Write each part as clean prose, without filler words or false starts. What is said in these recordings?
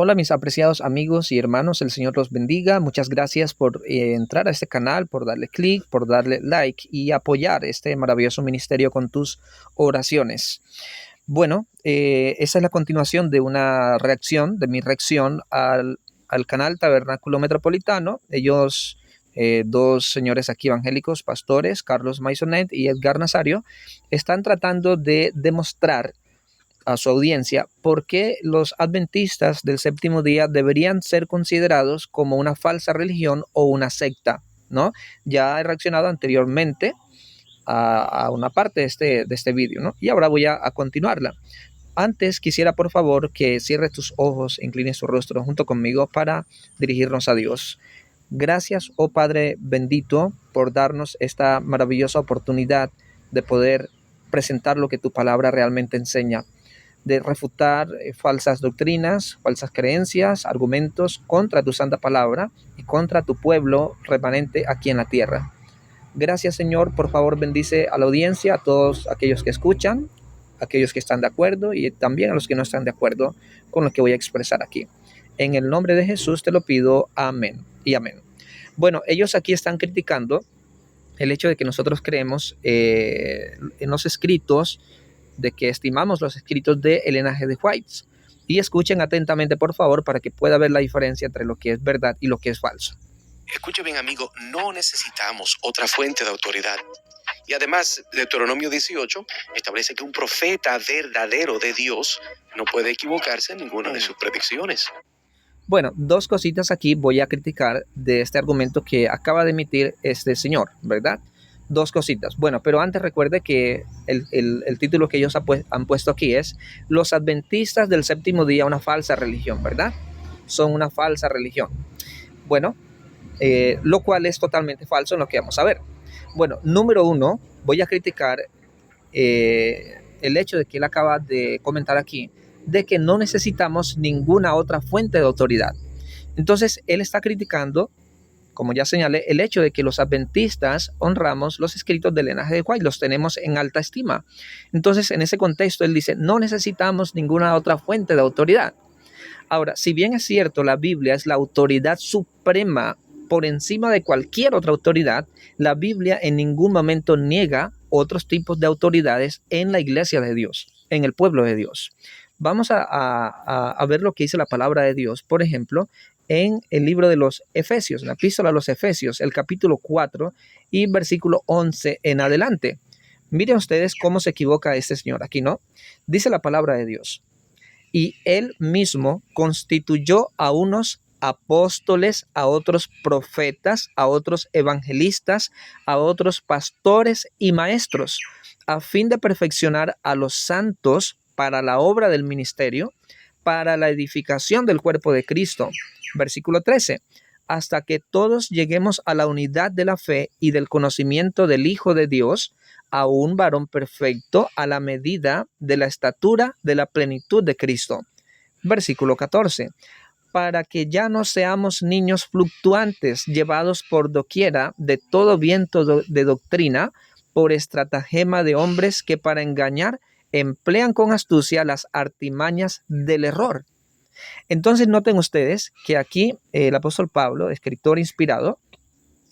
Hola mis apreciados amigos y hermanos, el Señor los bendiga. Muchas gracias por entrar a este canal, por darle clic, por darle like y apoyar este maravilloso ministerio con tus oraciones. Bueno, esa es la continuación de de mi reacción al canal Tabernáculo Metropolitano. Ellos, dos señores aquí evangélicos, pastores, Carlos Maisonet y Edgar Nazario, están tratando de demostrar a su audiencia por qué los adventistas del séptimo día deberían ser considerados como una falsa religión o una secta, ¿no? Ya he reaccionado anteriormente a una parte de este vídeo, ¿no? Y ahora voy a continuarla. Antes quisiera por favor que cierres tus ojos e inclines tu rostro junto conmigo para dirigirnos a Dios. Gracias, oh Padre bendito, por darnos esta maravillosa oportunidad de poder presentar lo que tu palabra realmente enseña, de refutar falsas doctrinas, falsas creencias, argumentos contra tu santa palabra y contra tu pueblo remanente aquí en la tierra. Gracias, Señor. Por favor, bendice a la audiencia, a todos aquellos que escuchan, aquellos que están de acuerdo y también a los que no están de acuerdo con lo que voy a expresar aquí. En el nombre de Jesús te lo pido. Amén y amén. Bueno, ellos aquí están criticando el hecho de que nosotros creemos en los escritos, de que estimamos los escritos de Elena G. de White. Y escuchen atentamente, por favor, para que pueda ver la diferencia entre lo que es verdad y lo que es falso. Escuche bien, amigo, no necesitamos otra fuente de autoridad. Y además, Deuteronomio 18 establece que un profeta verdadero de Dios no puede equivocarse en ninguna de sus predicciones. Bueno, dos cositas aquí voy a criticar de este argumento que acaba de emitir este señor, ¿verdad? Dos cositas. Bueno, pero antes recuerde que el título que ellos han puesto aquí es Los Adventistas del Séptimo Día, una falsa religión, ¿verdad? Son una falsa religión. Bueno, lo cual es totalmente falso en lo que vamos a ver. Bueno, número uno, voy a criticar el hecho de que él acaba de comentar aquí, de que no necesitamos ninguna otra fuente de autoridad. Entonces, él está criticando, como ya señalé, el hecho de que los adventistas honramos los escritos del linaje de White, los tenemos en alta estima. Entonces, en ese contexto, él dice, no necesitamos ninguna otra fuente de autoridad. Ahora, si bien es cierto, la Biblia es la autoridad suprema por encima de cualquier otra autoridad, la Biblia en ningún momento niega otros tipos de autoridades en la iglesia de Dios, en el pueblo de Dios. Vamos a ver lo que dice la palabra de Dios, por ejemplo, en el libro de los Efesios, la epístola a los Efesios, el capítulo 4 y versículo 11 en adelante. Miren ustedes cómo se equivoca este señor aquí, ¿no? Dice la palabra de Dios. Y él mismo constituyó a unos apóstoles, a otros profetas, a otros evangelistas, a otros pastores y maestros, a fin de perfeccionar a los santos para la obra del ministerio, para la edificación del cuerpo de Cristo. Versículo 13. Hasta que todos lleguemos a la unidad de la fe y del conocimiento del Hijo de Dios, a un varón perfecto a la medida de la estatura de la plenitud de Cristo. Versículo 14. Para que ya no seamos niños fluctuantes, llevados por doquiera de todo viento de doctrina, por estratagema de hombres que para engañar emplean con astucia las artimañas del error. Entonces noten ustedes que aquí el apóstol Pablo, escritor inspirado,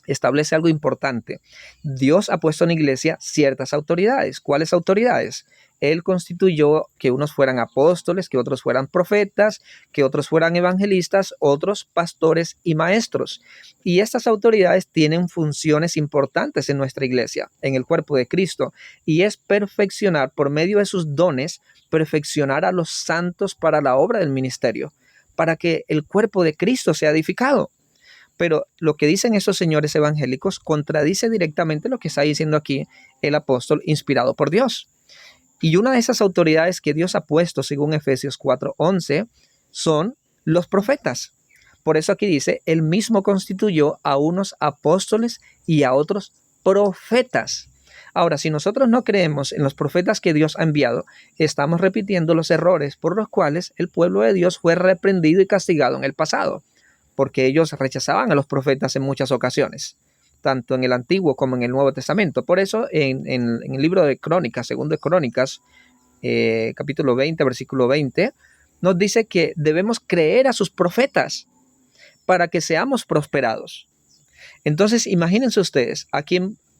establece algo importante. Dios ha puesto en la iglesia ciertas autoridades. ¿Cuáles autoridades? Él constituyó que unos fueran apóstoles, que otros fueran profetas, que otros fueran evangelistas, otros pastores y maestros. Y estas autoridades tienen funciones importantes en nuestra iglesia, en el cuerpo de Cristo, y es perfeccionar por medio de sus dones, perfeccionar a los santos para la obra del ministerio, para que el cuerpo de Cristo sea edificado. Pero lo que dicen esos señores evangélicos contradice directamente lo que está diciendo aquí el apóstol inspirado por Dios. Y una de esas autoridades que Dios ha puesto, según Efesios 4:11, son los profetas. Por eso aquí dice, él mismo constituyó a unos apóstoles y a otros profetas. Ahora, si nosotros no creemos en los profetas que Dios ha enviado, estamos repitiendo los errores por los cuales el pueblo de Dios fue reprendido y castigado en el pasado, porque ellos rechazaban a los profetas en muchas ocasiones, tanto en el Antiguo como en el Nuevo Testamento. Por eso en el libro de Crónicas, segundo de Crónicas, capítulo 20, versículo 20, nos dice que debemos creer a sus profetas para que seamos prosperados. Entonces, imagínense ustedes,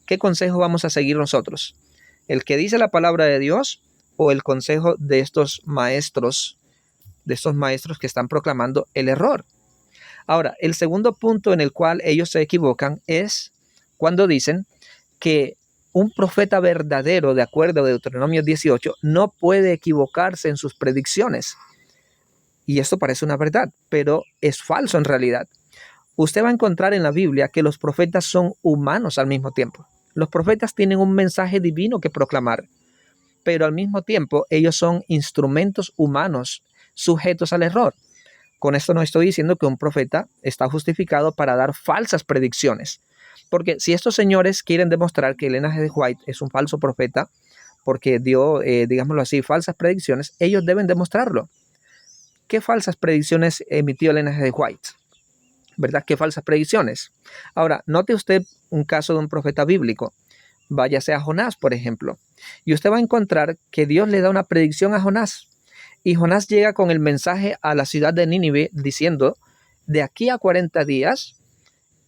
¿qué consejo vamos a seguir nosotros? ¿El que dice la palabra de Dios o el consejo de estos maestros que están proclamando el error? Ahora, el segundo punto en el cual ellos se equivocan es cuando dicen que un profeta verdadero, de acuerdo a Deuteronomio 18, no puede equivocarse en sus predicciones. Y esto parece una verdad, pero es falso en realidad. Usted va a encontrar en la Biblia que los profetas son humanos al mismo tiempo. Los profetas tienen un mensaje divino que proclamar, pero al mismo tiempo ellos son instrumentos humanos sujetos al error. Con esto no estoy diciendo que un profeta está justificado para dar falsas predicciones, porque si estos señores quieren demostrar que Elena G. White es un falso profeta, porque dio, digámoslo así, falsas predicciones, ellos deben demostrarlo. ¿Qué falsas predicciones emitió Elena G. White? ¿Verdad? ¿Qué falsas predicciones? Ahora, note usted un caso de un profeta bíblico. Váyase a Jonás, por ejemplo, y usted va a encontrar que Dios le da una predicción a Jonás. Y Jonás llega con el mensaje a la ciudad de Nínive diciendo, de aquí a 40 días,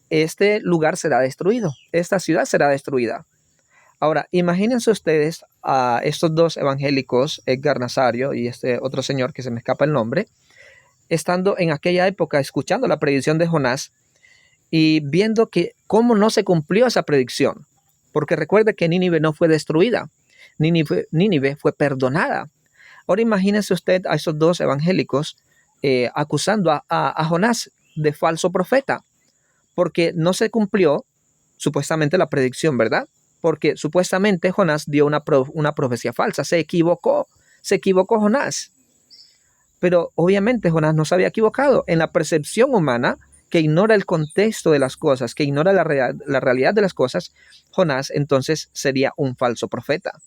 este lugar será destruido, esta ciudad será destruida. Ahora, imagínense ustedes a estos dos evangélicos, Edgar Nazario y este otro señor que se me escapa el nombre, estando en aquella época escuchando la predicción de Jonás y viendo que cómo no se cumplió esa predicción. Porque recuerde que Nínive no fue destruida, Nínive fue perdonada. Ahora imagínese usted a esos dos evangélicos acusando a Jonás de falso profeta, porque no se cumplió supuestamente la predicción, ¿verdad? Porque supuestamente Jonás dio una profecía falsa, se equivocó Jonás. Pero obviamente Jonás no se había equivocado. En la percepción humana, que ignora el contexto de las cosas, que ignora la realidad de las cosas, Jonás entonces sería un falso profeta.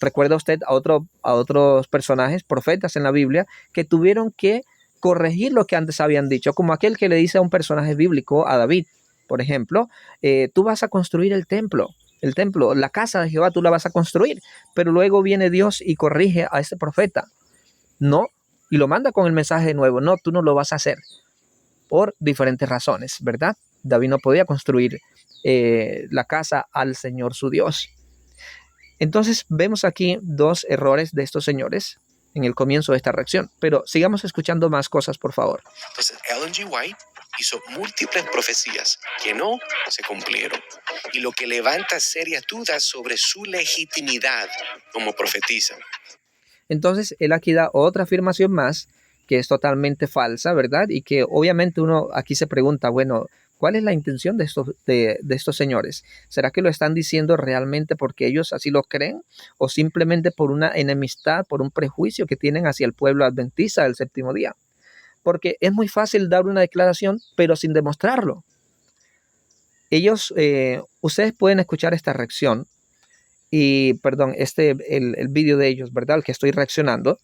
¿Recuerda usted a otros personajes, profetas en la Biblia, que tuvieron que corregir lo que antes habían dicho? Como aquel que le dice a un personaje bíblico, a David, por ejemplo, tú vas a construir el templo, la casa de Jehová tú la vas a construir, pero luego viene Dios y corrige a este profeta. No, y lo manda con el mensaje de nuevo, no, tú no lo vas a hacer, por diferentes razones, ¿verdad? David no podía construir la casa al Señor su Dios. Entonces vemos aquí dos errores de estos señores en el comienzo de esta reacción, pero sigamos escuchando más cosas, por favor. Entonces, Ellen G. White hizo múltiples profecías que no se cumplieron, y lo que levanta serias dudas sobre su legitimidad como profetisa. Entonces, él aquí da otra afirmación más que es totalmente falsa, ¿verdad? Y que obviamente uno aquí se pregunta, bueno, ¿cuál es la intención de estos señores? ¿Será que lo están diciendo realmente porque ellos así lo creen? ¿O simplemente por una enemistad, por un prejuicio que tienen hacia el pueblo adventista del séptimo día? Porque es muy fácil dar una declaración, pero sin demostrarlo. Ustedes pueden escuchar esta reacción y, perdón, el vídeo de ellos, ¿verdad? El que estoy reaccionando.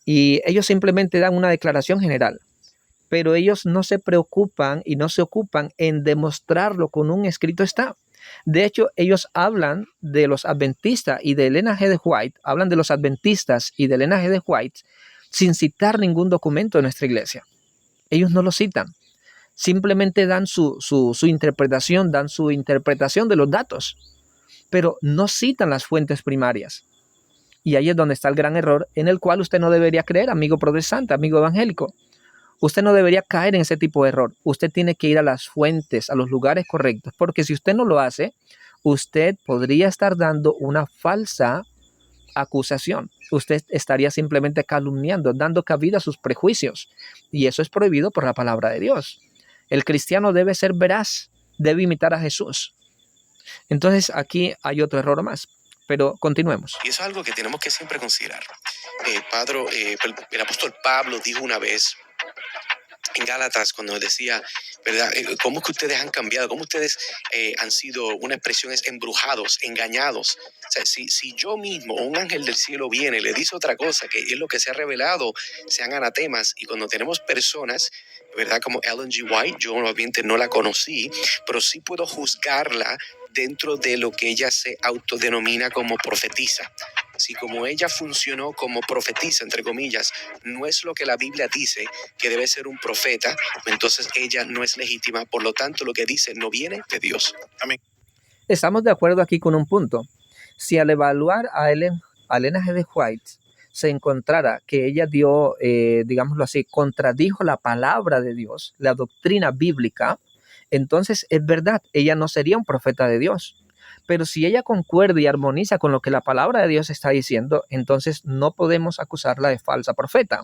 Y ellos simplemente dan una declaración general, pero ellos no se preocupan y no se ocupan en demostrarlo con un escrito está. De hecho, ellos hablan de los adventistas y de Elena G. White, hablan de los adventistas y de Elena G. White sin citar ningún documento de nuestra iglesia. Ellos no lo citan, simplemente dan su interpretación, dan su interpretación de los datos, pero no citan las fuentes primarias. Y ahí es donde está el gran error en el cual usted no debería creer, amigo protestante, amigo evangélico. Usted no debería caer en ese tipo de error. Usted tiene que ir a las fuentes, a los lugares correctos, porque si usted no lo hace, usted podría estar dando una falsa acusación. Usted estaría simplemente calumniando, dando cabida a sus prejuicios. Y eso es prohibido por la palabra de Dios. El cristiano debe ser veraz, debe imitar a Jesús. Entonces aquí hay otro error más. Pero continuemos. Y eso es algo que tenemos que siempre considerar. El apóstol Pablo dijo una vez en Gálatas, cuando decía, ¿verdad? ¿Cómo es que ustedes han cambiado? ¿Cómo ustedes han sido, una expresión es embrujados, engañados? O sea, si yo mismo o un ángel del cielo viene y le dice otra cosa, que es lo que se ha revelado, sean anatemas. Y cuando tenemos personas, ¿verdad? Como Ellen G. White, yo obviamente no la conocí, pero sí puedo juzgarla dentro de lo que ella se autodenomina como profetisa. Si como ella funcionó como profetisa, entre comillas, no es lo que la Biblia dice que debe ser un profeta, entonces ella no es legítima, por lo tanto lo que dice no viene de Dios. Amén. Estamos de acuerdo aquí con un punto. Si al evaluar a Elena G. de White se encontrara que ella dio, digámoslo así, contradijo la palabra de Dios, la doctrina bíblica, entonces es verdad, ella no sería un profeta de Dios. Pero si ella concuerda y armoniza con lo que la palabra de Dios está diciendo, entonces no podemos acusarla de falsa profeta.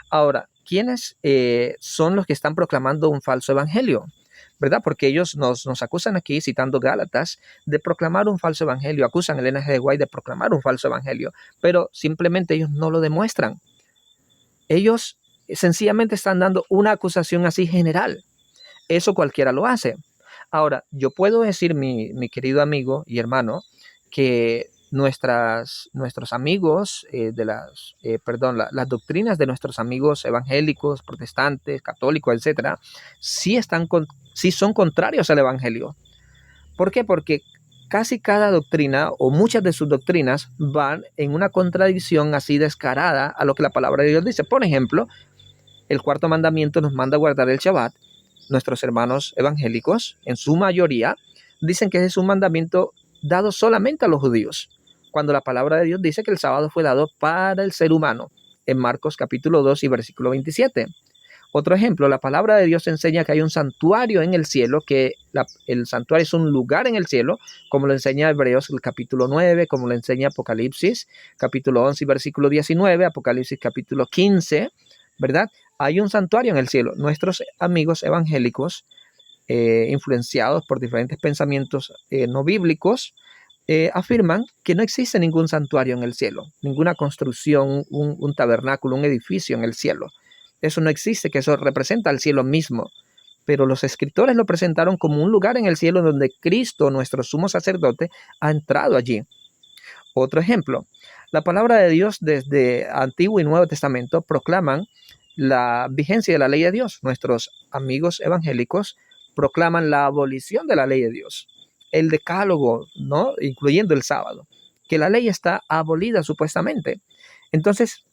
Ahora, ¿quiénes son los que están proclamando un falso evangelio? ¿Verdad? Porque ellos nos acusan aquí, citando Gálatas, de proclamar un falso evangelio, acusan a Elena G. de White de proclamar un falso evangelio, pero simplemente ellos no lo demuestran. Ellos sencillamente están dando una acusación así general. Eso cualquiera lo hace. Ahora, yo puedo decir, mi querido amigo y hermano, que nuestros amigos las doctrinas de nuestros amigos evangélicos, protestantes, católicos, etcétera, sí son contrarios al evangelio. ¿Por qué? Porque casi cada doctrina o muchas de sus doctrinas van en una contradicción así descarada a lo que la palabra de Dios dice. Por ejemplo, el cuarto mandamiento nos manda a guardar el Shabbat. Nuestros hermanos evangélicos, en su mayoría, dicen que es un mandamiento dado solamente a los judíos, cuando la palabra de Dios dice que el sábado fue dado para el ser humano, en Marcos capítulo 2 y versículo 27. Otro ejemplo, la palabra de Dios enseña que hay un santuario en el cielo, que el santuario es un lugar en el cielo, como lo enseña Hebreos el capítulo 9, como lo enseña Apocalipsis capítulo 11 y versículo 19, Apocalipsis capítulo 15, ¿verdad? Hay un santuario en el cielo. Nuestros amigos evangélicos, influenciados por diferentes pensamientos no bíblicos, afirman que no existe ningún santuario en el cielo, ninguna construcción, un tabernáculo, un edificio en el cielo. Eso no existe, que eso representa al cielo mismo. Pero los escritores lo presentaron como un lugar en el cielo donde Cristo, nuestro sumo sacerdote, ha entrado allí. Otro ejemplo, la palabra de Dios desde Antiguo y Nuevo Testamento proclaman la vigencia de la ley de Dios. Nuestros amigos evangélicos proclaman la abolición de la ley de Dios, el decálogo, ¿no? Incluyendo el sábado, que la ley está abolida supuestamente. Entonces,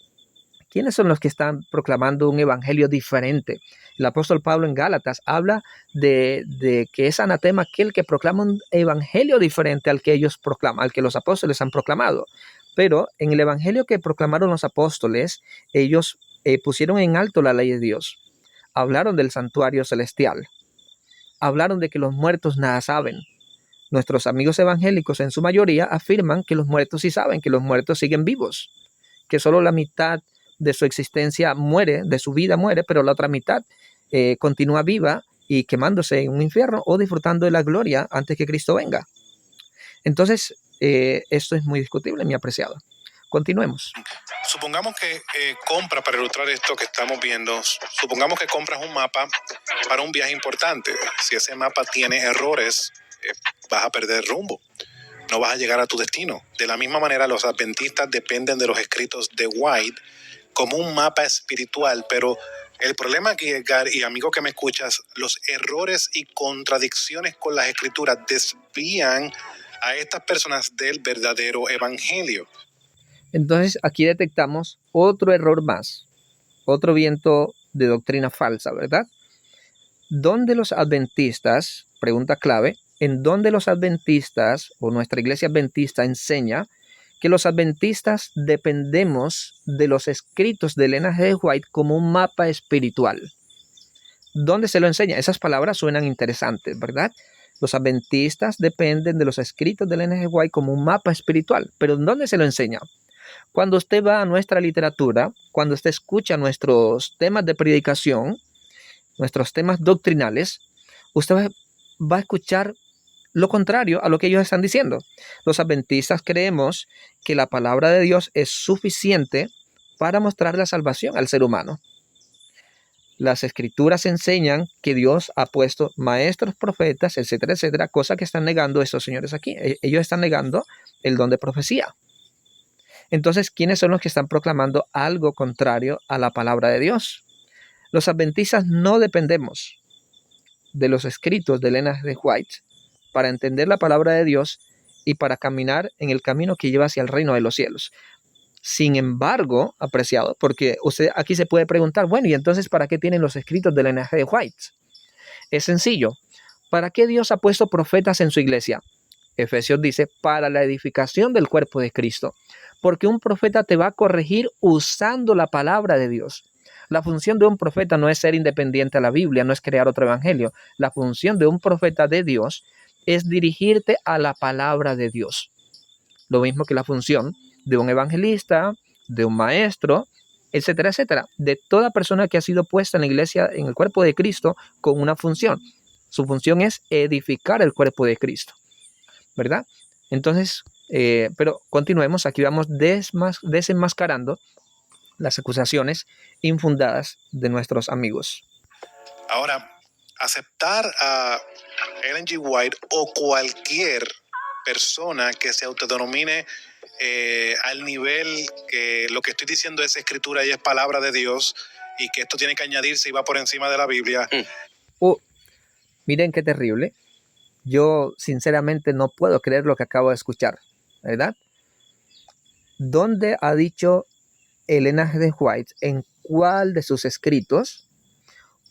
¿quiénes son los que están proclamando un evangelio diferente? El apóstol Pablo en Gálatas habla de que es anatema aquel que proclama un evangelio diferente al que ellos proclaman, al que los apóstoles han proclamado. Pero en el evangelio que proclamaron los apóstoles, ellos pusieron en alto la ley de Dios. Hablaron del santuario celestial. Hablaron de que los muertos nada saben. Nuestros amigos evangélicos en su mayoría afirman que los muertos sí saben, que los muertos siguen vivos, que solo la mitad de su existencia muere, de su vida muere, pero la otra mitad continúa viva y quemándose en un infierno o disfrutando de la gloria antes que Cristo venga. Entonces, esto es muy discutible, mi apreciado. Continuemos. Supongamos que para ilustrar esto que estamos viendo, supongamos que compras un mapa para un viaje importante. Si ese mapa tiene errores, vas a perder rumbo. No vas a llegar a tu destino. De la misma manera, los adventistas dependen de los escritos de White como un mapa espiritual, pero el problema aquí, Edgar, y amigo que me escuchas, los errores y contradicciones con las escrituras desvían a estas personas del verdadero evangelio. Entonces, aquí detectamos otro error más, otro viento de doctrina falsa, ¿verdad? ¿Dónde los adventistas, pregunta clave, en dónde los adventistas o nuestra iglesia adventista enseña que los adventistas dependemos de los escritos de Elena G. White como un mapa espiritual? ¿Dónde se lo enseña? Esas palabras suenan interesantes, ¿verdad? Los adventistas dependen de los escritos de Elena G. White como un mapa espiritual, pero ¿dónde se lo enseña? Cuando usted va a nuestra literatura, cuando usted escucha nuestros temas de predicación, nuestros temas doctrinales, usted va a escuchar lo contrario a lo que ellos están diciendo. Los adventistas creemos que la palabra de Dios es suficiente para mostrar la salvación al ser humano. Las escrituras enseñan que Dios ha puesto maestros, profetas, etcétera, etcétera, cosa que están negando estos señores aquí. Ellos están negando el don de profecía. Entonces, ¿quiénes son los que están proclamando algo contrario a la palabra de Dios? Los adventistas no dependemos de los escritos de Elena G. White para entender la palabra de Dios y para caminar en el camino que lleva hacia el reino de los cielos. Sin embargo, apreciado, porque usted aquí se puede preguntar, bueno, ¿y entonces para qué tienen los escritos del linaje de White? Es sencillo. ¿Para qué Dios ha puesto profetas en su iglesia? Efesios dice, para la edificación del cuerpo de Cristo. Porque un profeta te va a corregir usando la palabra de Dios. La función de un profeta no es ser independiente a la Biblia, no es crear otro evangelio. La función de un profeta de Dios es dirigirte a la palabra de Dios. Lo mismo que la función de un evangelista, de un maestro, etcétera, etcétera. De toda persona que ha sido puesta en la iglesia, en el cuerpo de Cristo, con una función. Su función es edificar el cuerpo de Cristo, ¿verdad? Entonces, pero continuemos, aquí vamos desenmascarando las acusaciones infundadas de nuestros amigos. Ahora, aceptar a Ellen G. White o cualquier persona que se autodenomine al nivel que lo que estoy diciendo es escritura y es palabra de Dios y que esto tiene que añadirse y va por encima de la Biblia. Miren qué terrible. Yo sinceramente no puedo creer lo que acabo de escuchar, ¿verdad? ¿Dónde ha dicho Elena G. White, en cuál de sus escritos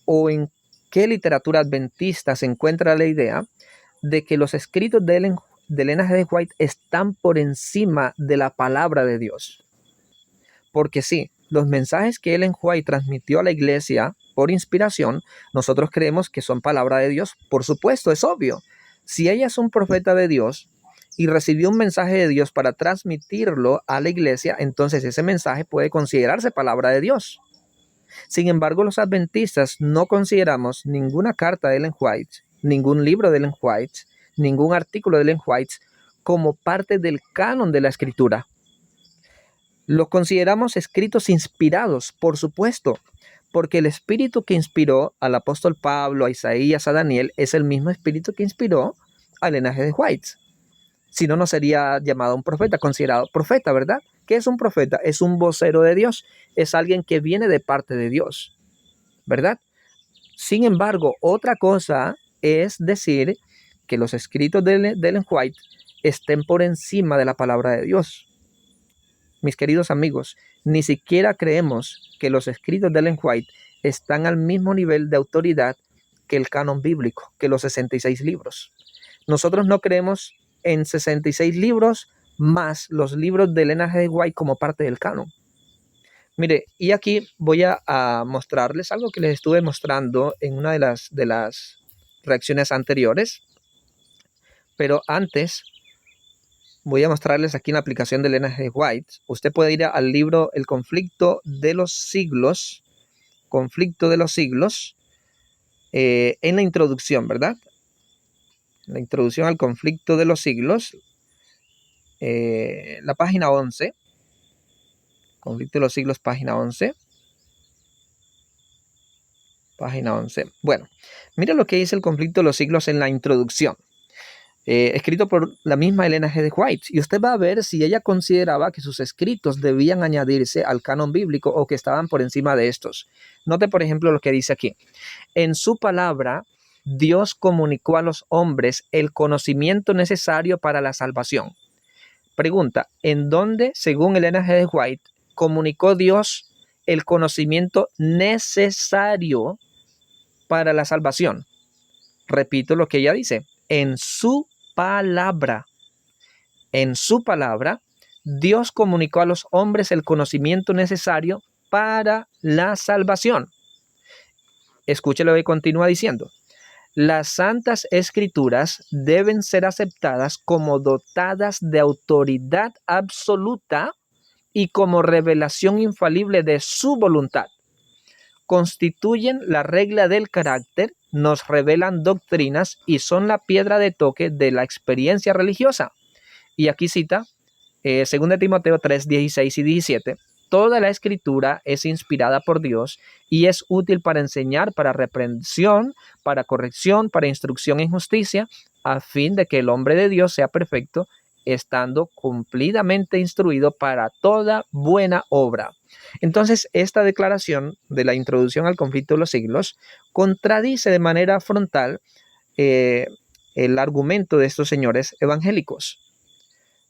o en qué literatura adventista se encuentra la idea de que los escritos de Elena G. White están por encima de la palabra de Dios? Porque sí, los mensajes que Ellen White transmitió a la iglesia por inspiración, nosotros creemos que son palabra de Dios. Por supuesto, es obvio. Si ella es un profeta de Dios y recibió un mensaje de Dios para transmitirlo a la iglesia, entonces ese mensaje puede considerarse palabra de Dios. Sin embargo, los adventistas no consideramos ninguna carta de Ellen White, ningún libro de Ellen White, ningún artículo de Ellen White como parte del canon de la escritura. Los consideramos escritos inspirados, por supuesto, porque el espíritu que inspiró al apóstol Pablo, a Isaías, a Daniel, es el mismo espíritu que inspiró al linaje de White. Si no, no sería llamado un profeta, considerado profeta, ¿verdad? ¿Qué es un profeta? Es un vocero de Dios, es alguien que viene de parte de Dios, ¿verdad? Sin embargo, otra cosa es decir que los escritos de Ellen White estén por encima de la palabra de Dios. Mis queridos amigos, ni siquiera creemos que los escritos de Ellen White están al mismo nivel de autoridad que el canon bíblico, que los 66 libros. Nosotros no creemos en 66 libros más los libros de Ellen G. White como parte del canon. Mire, y aquí voy a mostrarles algo que les estuve mostrando en una de las reacciones anteriores, pero antes voy a mostrarles aquí en la aplicación de Ellen G. White. Usted puede ir al libro El conflicto de los siglos, en la introducción, ¿verdad? La introducción al conflicto de los siglos, la página 11, conflicto de los siglos, página 11. Bueno, mira lo que dice el conflicto de los siglos en la introducción. Escrito por la misma Ellen G. White, y usted va a ver si ella consideraba que sus escritos debían añadirse al canon bíblico o que estaban por encima de estos. Note, por ejemplo, lo que dice aquí. En su palabra, Dios comunicó a los hombres el conocimiento necesario para la salvación. Pregunta, ¿en dónde, según Ellen G. White, comunicó Dios el conocimiento necesario para la salvación? Repito lo que ella dice. En su palabra, Dios comunicó a los hombres el conocimiento necesario para la salvación. Escuche lo que continúa diciendo. Las santas escrituras deben ser aceptadas como dotadas de autoridad absoluta y como revelación infalible de su voluntad. Constituyen la regla del carácter, nos revelan doctrinas y son la piedra de toque de la experiencia religiosa. Y aquí cita 2 Timoteo 3, 16 y 17. Toda la escritura es inspirada por Dios y es útil para enseñar, para reprensión, para corrección, para instrucción en justicia, a fin de que el hombre de Dios sea perfecto, estando cumplidamente instruido para toda buena obra. Entonces, esta declaración de la introducción al conflicto de los siglos contradice de manera frontal el argumento de estos señores evangélicos.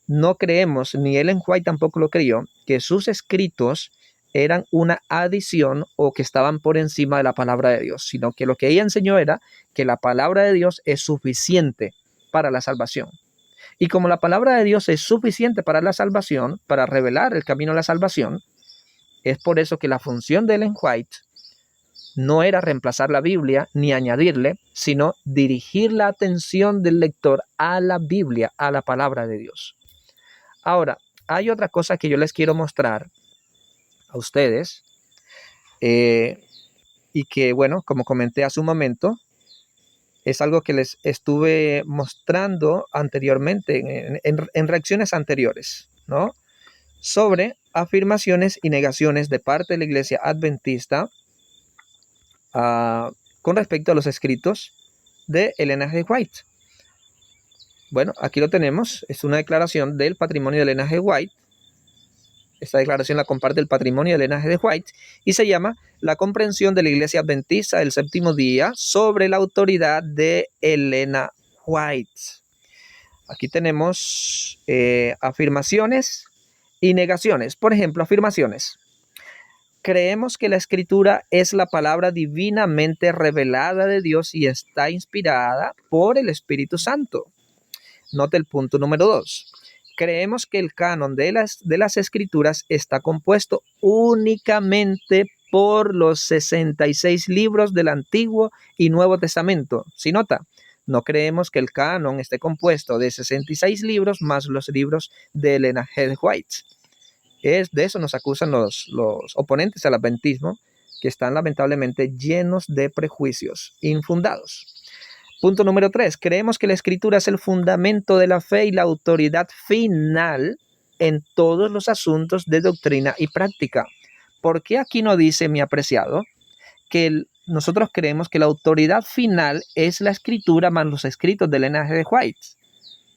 no creemos, ni Ellen White tampoco lo creyó, que sus escritos eran una adición o que estaban por encima de la palabra de Dios, sino que lo que ella enseñó era que la palabra de Dios es suficiente para la salvación. Y como la palabra de Dios es suficiente para la salvación, para revelar el camino a la salvación, es por eso que la función de Ellen White no era reemplazar la Biblia ni añadirle, sino dirigir la atención del lector a la Biblia, a la palabra de Dios. Ahora, hay otra cosa que yo les quiero mostrar a ustedes y que, bueno, como comenté hace un momento, es algo que les estuve mostrando anteriormente, en reacciones anteriores, ¿no? Sobre afirmaciones y negaciones de parte de la Iglesia Adventista con respecto a los escritos de Ellen G. White. Bueno, aquí lo tenemos, es una declaración del patrimonio de Ellen G. White. Esta declaración la comparte el patrimonio de Ellen G. White y se llama La comprensión de la Iglesia Adventista del Séptimo Día sobre la autoridad de Ellen White. Aquí tenemos afirmaciones y negaciones. Por ejemplo, afirmaciones. Creemos que la Escritura es la palabra divinamente revelada de Dios y está inspirada por el Espíritu Santo. Note el punto número 2. Creemos que el canon de las Escrituras está compuesto únicamente por los 66 libros del Antiguo y Nuevo Testamento. Si nota, no creemos que el canon esté compuesto de 66 libros más los libros de Ellen G. White. De eso nos acusan los oponentes al adventismo, que están lamentablemente llenos de prejuicios infundados. Punto número 3. Creemos que la Escritura es el fundamento de la fe y la autoridad final en todos los asuntos de doctrina y práctica. ¿Por qué aquí no dice, mi apreciado, que nosotros creemos que la autoridad final es la Escritura más los escritos del Ellen G. White?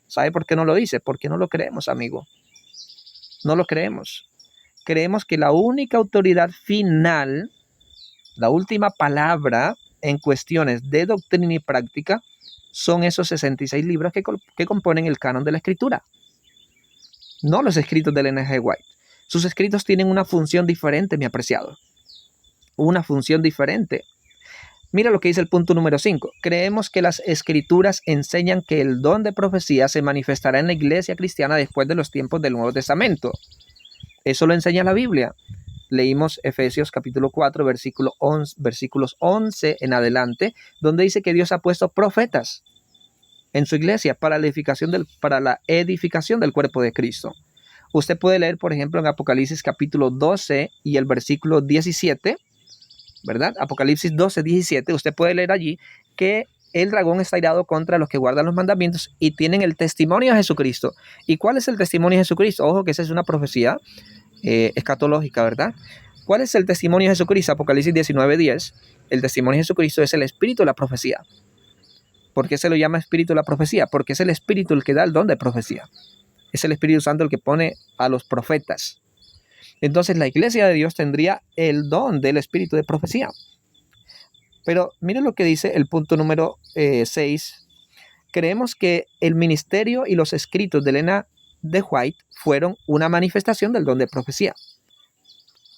¿Sabe por qué no lo dice? Porque no lo creemos, amigo. No lo creemos. Creemos que la única autoridad final, la última palabra en cuestiones de doctrina y práctica, son esos 66 libros que componen el canon de la Escritura. No los escritos de Ellen G. White. Sus escritos tienen una función diferente, mi apreciado. Una función diferente. Mira lo que dice el punto número 5. Creemos que las Escrituras enseñan que el don de profecía se manifestará en la iglesia cristiana después de los tiempos del Nuevo Testamento. Eso lo enseña la Biblia. Leímos Efesios capítulo 4, versículos 11 en adelante, donde dice que Dios ha puesto profetas en su iglesia para la edificación del cuerpo de Cristo. Usted puede leer, por ejemplo, en Apocalipsis capítulo 12 y el versículo 17, ¿verdad? Apocalipsis 12, 17, usted puede leer allí que el dragón está irado contra los que guardan los mandamientos y tienen el testimonio de Jesucristo. ¿Y cuál es el testimonio de Jesucristo? Ojo que esa es una profecía escatológica, ¿verdad? ¿Cuál es el testimonio de Jesucristo? Apocalipsis 19, 10. El testimonio de Jesucristo es el espíritu de la profecía. ¿Por qué se lo llama espíritu de la profecía? Porque es el espíritu el que da el don de profecía. Es el Espíritu Santo el que pone a los profetas. Entonces la iglesia de Dios tendría el don del espíritu de profecía. Pero miren lo que dice el punto número 6. Creemos que el ministerio y los escritos de Ellen G. White fueron una manifestación del don de profecía.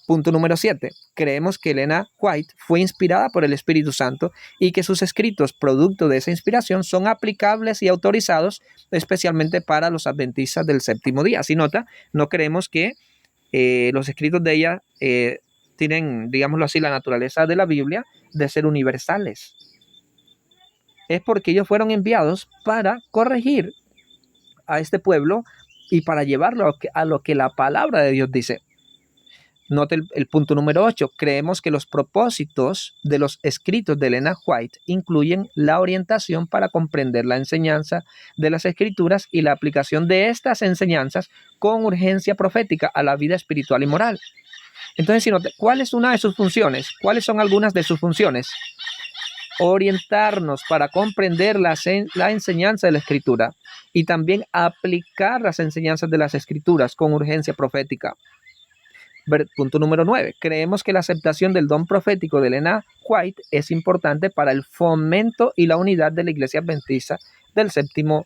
Punto número 7. Creemos que Ellen G. White fue inspirada por el Espíritu Santo y que sus escritos, producto de esa inspiración, son aplicables y autorizados especialmente para los adventistas del séptimo día. Si nota, no creemos que los escritos de ella tienen, digámoslo así, la naturaleza de la Biblia de ser universales. Es porque ellos fueron enviados para corregir a este pueblo y para llevarlo a lo que la palabra de Dios dice. Note el punto número 8. Creemos que los propósitos de los escritos de Ellen G. White incluyen la orientación para comprender la enseñanza de las Escrituras y la aplicación de estas enseñanzas con urgencia profética a la vida espiritual y moral. Entonces, si note, ¿cuál es una de sus funciones? ¿Cuáles son algunas de sus funciones? Orientarnos para comprender la enseñanza de la Escritura y también aplicar las enseñanzas de las Escrituras con urgencia profética. Punto número 9. Creemos que la aceptación del don profético de Ellen G. White es importante para el fomento y la unidad de la Iglesia Adventista del séptimo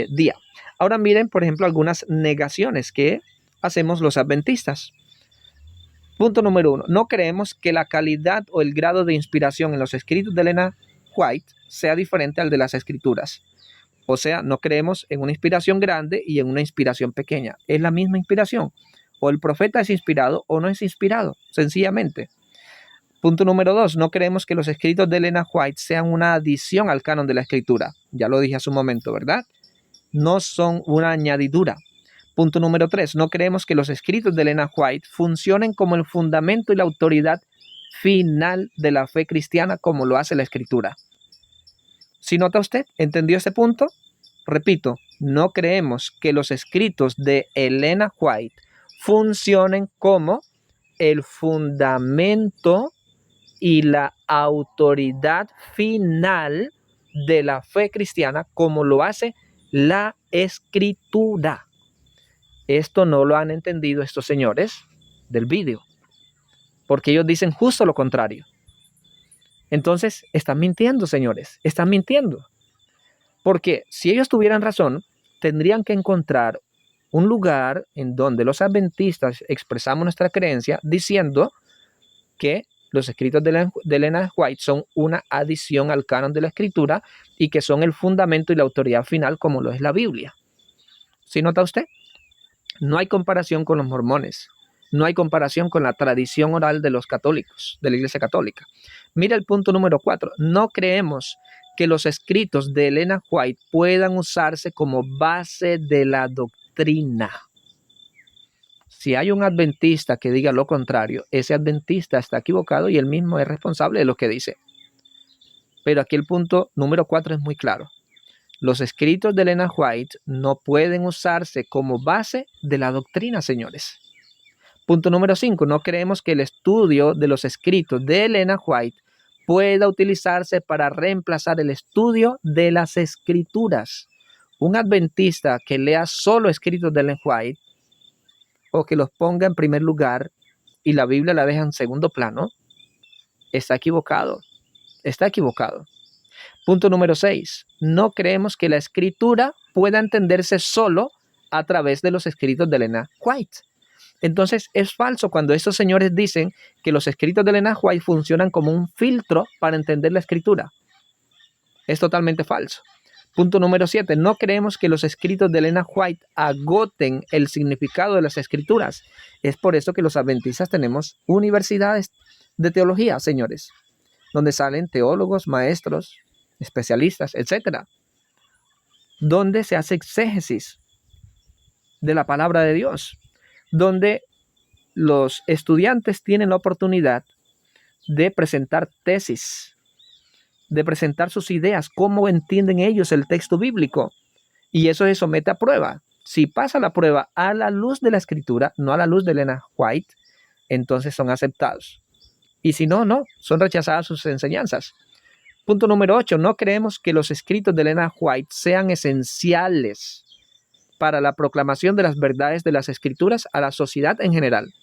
día. Ahora miren, por ejemplo, algunas negaciones que hacemos los adventistas. Punto número 1. No creemos que la calidad o el grado de inspiración en los escritos de Elena White sea diferente al de las escrituras. O sea, no creemos en una inspiración grande y en una inspiración pequeña. Es la misma inspiración. O el profeta es inspirado o no es inspirado, sencillamente. Punto número 2. No creemos que los escritos de Elena White sean una adición al canon de la escritura. Ya lo dije hace un momento, ¿verdad? No son una añadidura. Punto número 3. No creemos que los escritos de Elena White funcionen como el fundamento y la autoridad final de la fe cristiana como lo hace la escritura. ¿Sí nota usted? ¿Entendió ese punto? Repito, no creemos que los escritos de Elena White funcionen como el fundamento y la autoridad final de la fe cristiana como lo hace la escritura. Esto no lo han entendido estos señores del vídeo, porque ellos dicen justo lo contrario. Entonces, están mintiendo, señores, están mintiendo. Porque si ellos tuvieran razón, tendrían que encontrar un lugar en donde los adventistas expresamos nuestra creencia diciendo que los escritos de Elena White son una adición al canon de la escritura y que son el fundamento y la autoridad final como lo es la Biblia. ¿Sí nota usted? No hay comparación con los mormones. No hay comparación con la tradición oral de los católicos, de la Iglesia Católica. Mira el punto número 4. No creemos que los escritos de Elena White puedan usarse como base de la doctrina. Si hay un adventista que diga lo contrario, ese adventista está equivocado y él mismo es responsable de lo que dice. Pero aquí el punto número 4 es muy claro. Los escritos de Elena White no pueden usarse como base de la doctrina, señores. Punto número 5. No creemos que el estudio de los escritos de Elena White pueda utilizarse para reemplazar el estudio de las escrituras. Un adventista que lea solo escritos de Elena White o que los ponga en primer lugar y la Biblia la deja en segundo plano, está equivocado. Está equivocado. Punto número 6. No creemos que la escritura pueda entenderse solo a través de los escritos de Elena White. Entonces es falso cuando estos señores dicen que los escritos de Elena White funcionan como un filtro para entender la escritura. Es totalmente falso. Punto número 7. No creemos que los escritos de Elena White agoten el significado de las escrituras. Es por eso que los adventistas tenemos universidades de teología, señores, donde salen teólogos, maestros, especialistas, etcétera, donde se hace exégesis de la palabra de Dios, donde los estudiantes tienen la oportunidad de presentar tesis, de presentar sus ideas, cómo entienden ellos el texto bíblico, y eso se somete a prueba. Si pasa la prueba a la luz de la escritura, no a la luz de Elena White, entonces son aceptados. Y si no, no, son rechazadas sus enseñanzas. Punto número 8. No creemos que los escritos de Elena White sean esenciales para la proclamación de las verdades de las escrituras a la sociedad en general.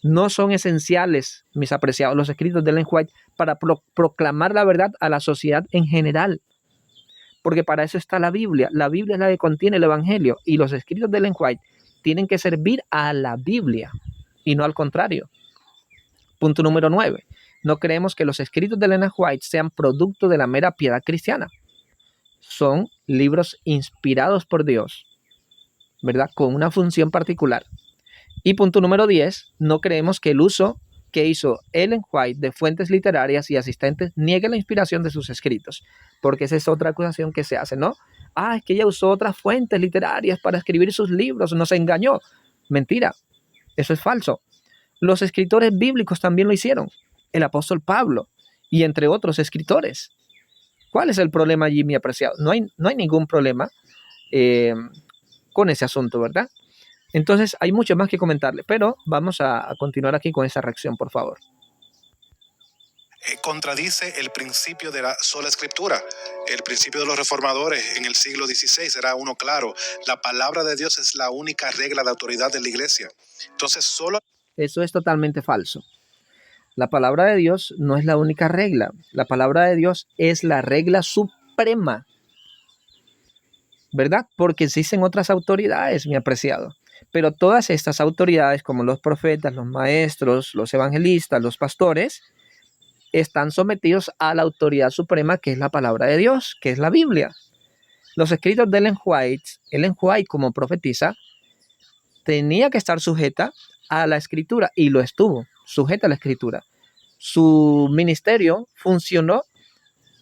No son esenciales, mis apreciados, los escritos de Ellen White para proclamar la verdad a la sociedad en general. Porque para eso está la Biblia. La Biblia es la que contiene el Evangelio y los escritos de Ellen White tienen que servir a la Biblia y no al contrario. Punto número 9. No creemos que los escritos de Ellen White sean producto de la mera piedad cristiana. Son libros inspirados por Dios, ¿verdad? Con una función particular. Y punto número 10, no creemos que el uso que hizo Ellen White de fuentes literarias y asistentes niegue la inspiración de sus escritos, porque esa es otra acusación que se hace, ¿no? Es que ella usó otras fuentes literarias para escribir sus libros, nos engañó. Mentira, eso es falso. Los escritores bíblicos también lo hicieron, el apóstol Pablo y entre otros escritores. ¿Cuál es el problema allí, mi apreciado? No hay ningún problema con ese asunto, ¿verdad? Entonces hay mucho más que comentarle, pero vamos a continuar aquí con esa reacción, por favor. Contradice el principio de la sola escritura. El principio de los reformadores en el siglo XVI era uno claro. La palabra de Dios es la única regla de autoridad de la iglesia. Entonces solo... Eso es totalmente falso. La palabra de Dios no es la única regla. La palabra de Dios es la regla suprema. ¿verdad? Porque existen otras autoridades, mi apreciado. Pero todas estas autoridades, como los profetas, los maestros, los evangelistas, los pastores, están sometidos a la autoridad suprema, que es la palabra de Dios, que es la Biblia. Los escritos de Ellen White como profetisa, tenía que estar sujeta a la escritura, y lo estuvo, sujeta a la escritura. Su ministerio funcionó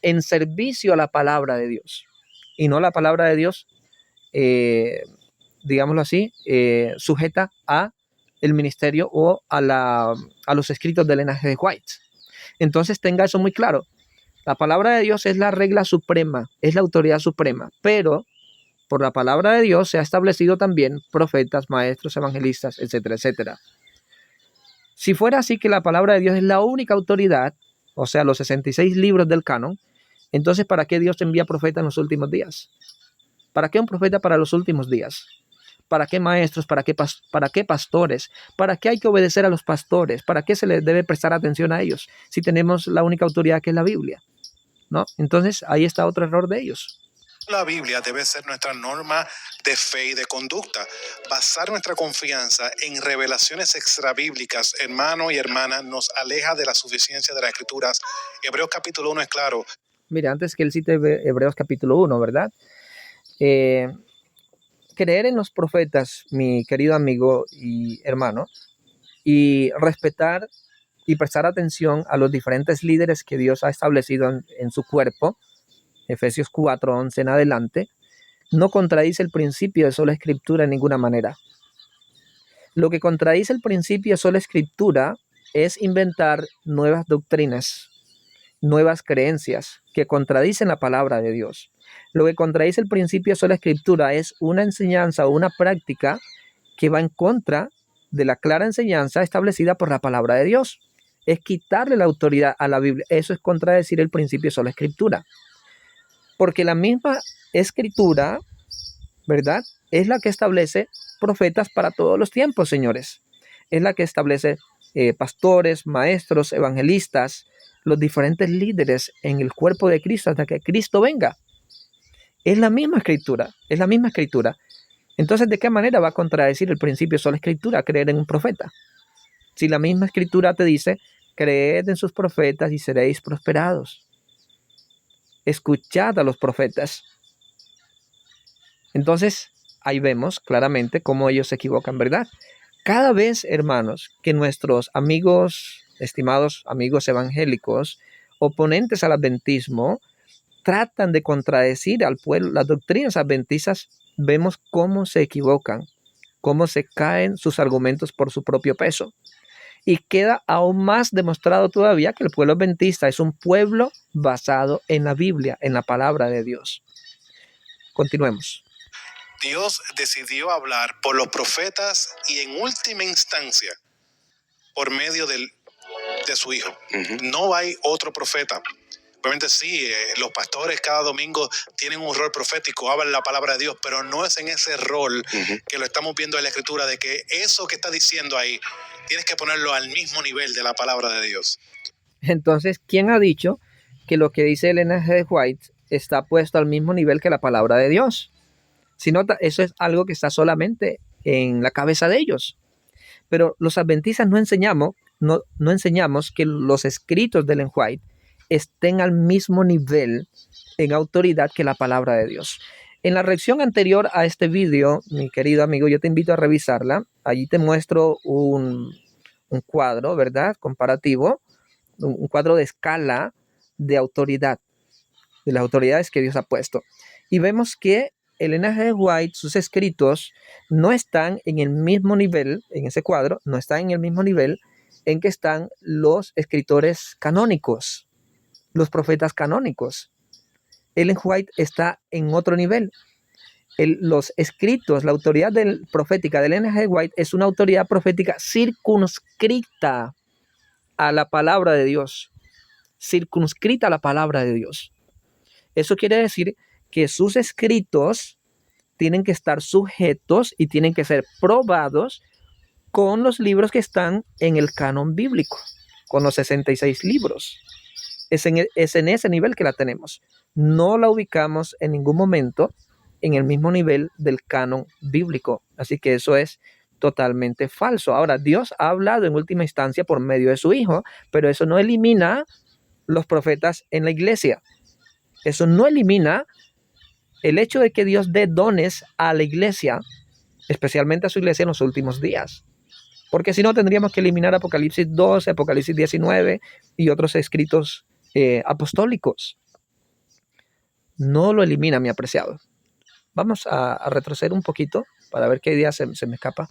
en servicio a la palabra de Dios, y no la palabra de Dios, digámoslo así, sujeta a el ministerio o a los escritos de Ellen G. White. Entonces tenga eso muy claro. La palabra de Dios es la regla suprema, es la autoridad suprema, pero por la palabra de Dios se ha establecido también profetas, maestros, evangelistas, etcétera, etcétera. Si fuera así, que la palabra de Dios es la única autoridad, o sea, los 66 libros del canon, entonces ¿para qué Dios envía profetas en los últimos días? ¿Para qué un profeta para los últimos días? ¿Para qué maestros? ¿Para qué pastores? ¿Para qué hay que obedecer a los pastores? ¿Para qué se les debe prestar atención a ellos si tenemos la única autoridad, que es la Biblia? ¿No? Entonces ahí está otro error de ellos. La Biblia debe ser nuestra norma de fe y de conducta. Basar nuestra confianza en revelaciones extrabíblicas, hermano y hermana, nos aleja de la suficiencia de las Escrituras. Hebreos capítulo 1 es claro. Mira, antes que él cite Hebreos capítulo 1, ¿verdad? Creer en los profetas, mi querido amigo y hermano, y respetar y prestar atención a los diferentes líderes que Dios ha establecido en su cuerpo, Efesios 4:11 en adelante, no contradice el principio de sola escritura en ninguna manera. Lo que contradice el principio de sola escritura es inventar nuevas doctrinas, nuevas creencias que contradicen la palabra de Dios. Lo que contradice el principio de sola escritura es una enseñanza o una práctica que va en contra de la clara enseñanza establecida por la palabra de Dios. Es quitarle la autoridad a la Biblia. Eso es contradecir el principio de sola escritura. Porque la misma escritura, ¿verdad?, es la que establece profetas para todos los tiempos, señores. Es la que establece pastores, maestros, evangelistas, los diferentes líderes en el cuerpo de Cristo hasta que Cristo venga. Es la misma escritura, es la misma escritura. Entonces, ¿de qué manera va a contradecir el principio de sola escritura creer en un profeta? Si la misma escritura te dice, creed en sus profetas y seréis prosperados. Escuchad a los profetas. Entonces, ahí vemos claramente cómo ellos se equivocan, ¿verdad? Cada vez, hermanos, que nuestros amigos, estimados amigos evangélicos, oponentes al adventismo, tratan de contradecir al pueblo, las doctrinas adventistas, vemos cómo se equivocan, cómo se caen sus argumentos por su propio peso. Y queda aún más demostrado todavía que el pueblo adventista es un pueblo basado en la Biblia, en la palabra de Dios. Continuemos. Dios decidió hablar por los profetas y en última instancia por medio de su Hijo. No hay otro profeta. Obviamente sí, los pastores cada domingo tienen un rol profético, hablan la palabra de Dios, pero no es en ese rol que lo estamos viendo en la Escritura, de que eso que está diciendo ahí, tienes que ponerlo al mismo nivel de la palabra de Dios. Entonces, ¿quién ha dicho que lo que dice Ellen G. White está puesto al mismo nivel que la palabra de Dios? Si nota, eso es algo que está solamente en la cabeza de ellos. Pero los adventistas no enseñamos que los escritos de Ellen White estén al mismo nivel en autoridad que la palabra de Dios. En la reacción anterior a este video, mi querido amigo, yo te invito a revisarla. Allí te muestro un cuadro, ¿verdad?, comparativo, un cuadro de escala de autoridad, de las autoridades que Dios ha puesto. Y vemos que Ellen G. White, sus escritos, no están en el mismo nivel, en ese cuadro, no están en el mismo nivel en que están los escritores canónicos, los profetas canónicos. Ellen White está en otro nivel. Los escritos, la autoridad profética de Ellen G. White es una autoridad profética circunscrita a la palabra de Dios. Circunscrita a la palabra de Dios. Eso quiere decir que sus escritos tienen que estar sujetos y tienen que ser probados con los libros que están en el canon bíblico, con los 66 libros. Es en ese nivel que la tenemos. No la ubicamos en ningún momento en el mismo nivel del canon bíblico. Así que eso es totalmente falso. Ahora, Dios ha hablado en última instancia por medio de su Hijo, pero eso no elimina los profetas en la iglesia. Eso no elimina el hecho de que Dios dé dones a la iglesia, especialmente a su iglesia en los últimos días. Porque si no, tendríamos que eliminar Apocalipsis 12, Apocalipsis 19 y otros escritos apostólicos. No lo elimina, mi apreciado. Vamos a retroceder un poquito para ver qué idea se me escapa.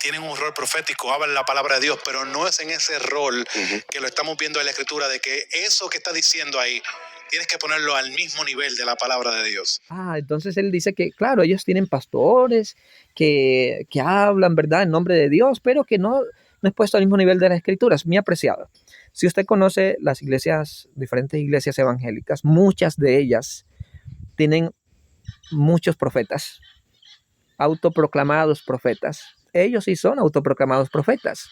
Tienen un rol profético, hablan la palabra de Dios, pero no es en ese rol que lo estamos viendo en la Escritura, de que eso que está diciendo ahí, tienes que ponerlo al mismo nivel de la palabra de Dios. Entonces él dice que, claro, ellos tienen pastores que hablan, ¿verdad?, en nombre de Dios, pero que no es puesto al mismo nivel de las Escrituras. Mi apreciado, si usted conoce las iglesias, diferentes iglesias evangélicas, muchas de ellas tienen muchos profetas, autoproclamados profetas. Ellos sí son autoproclamados profetas.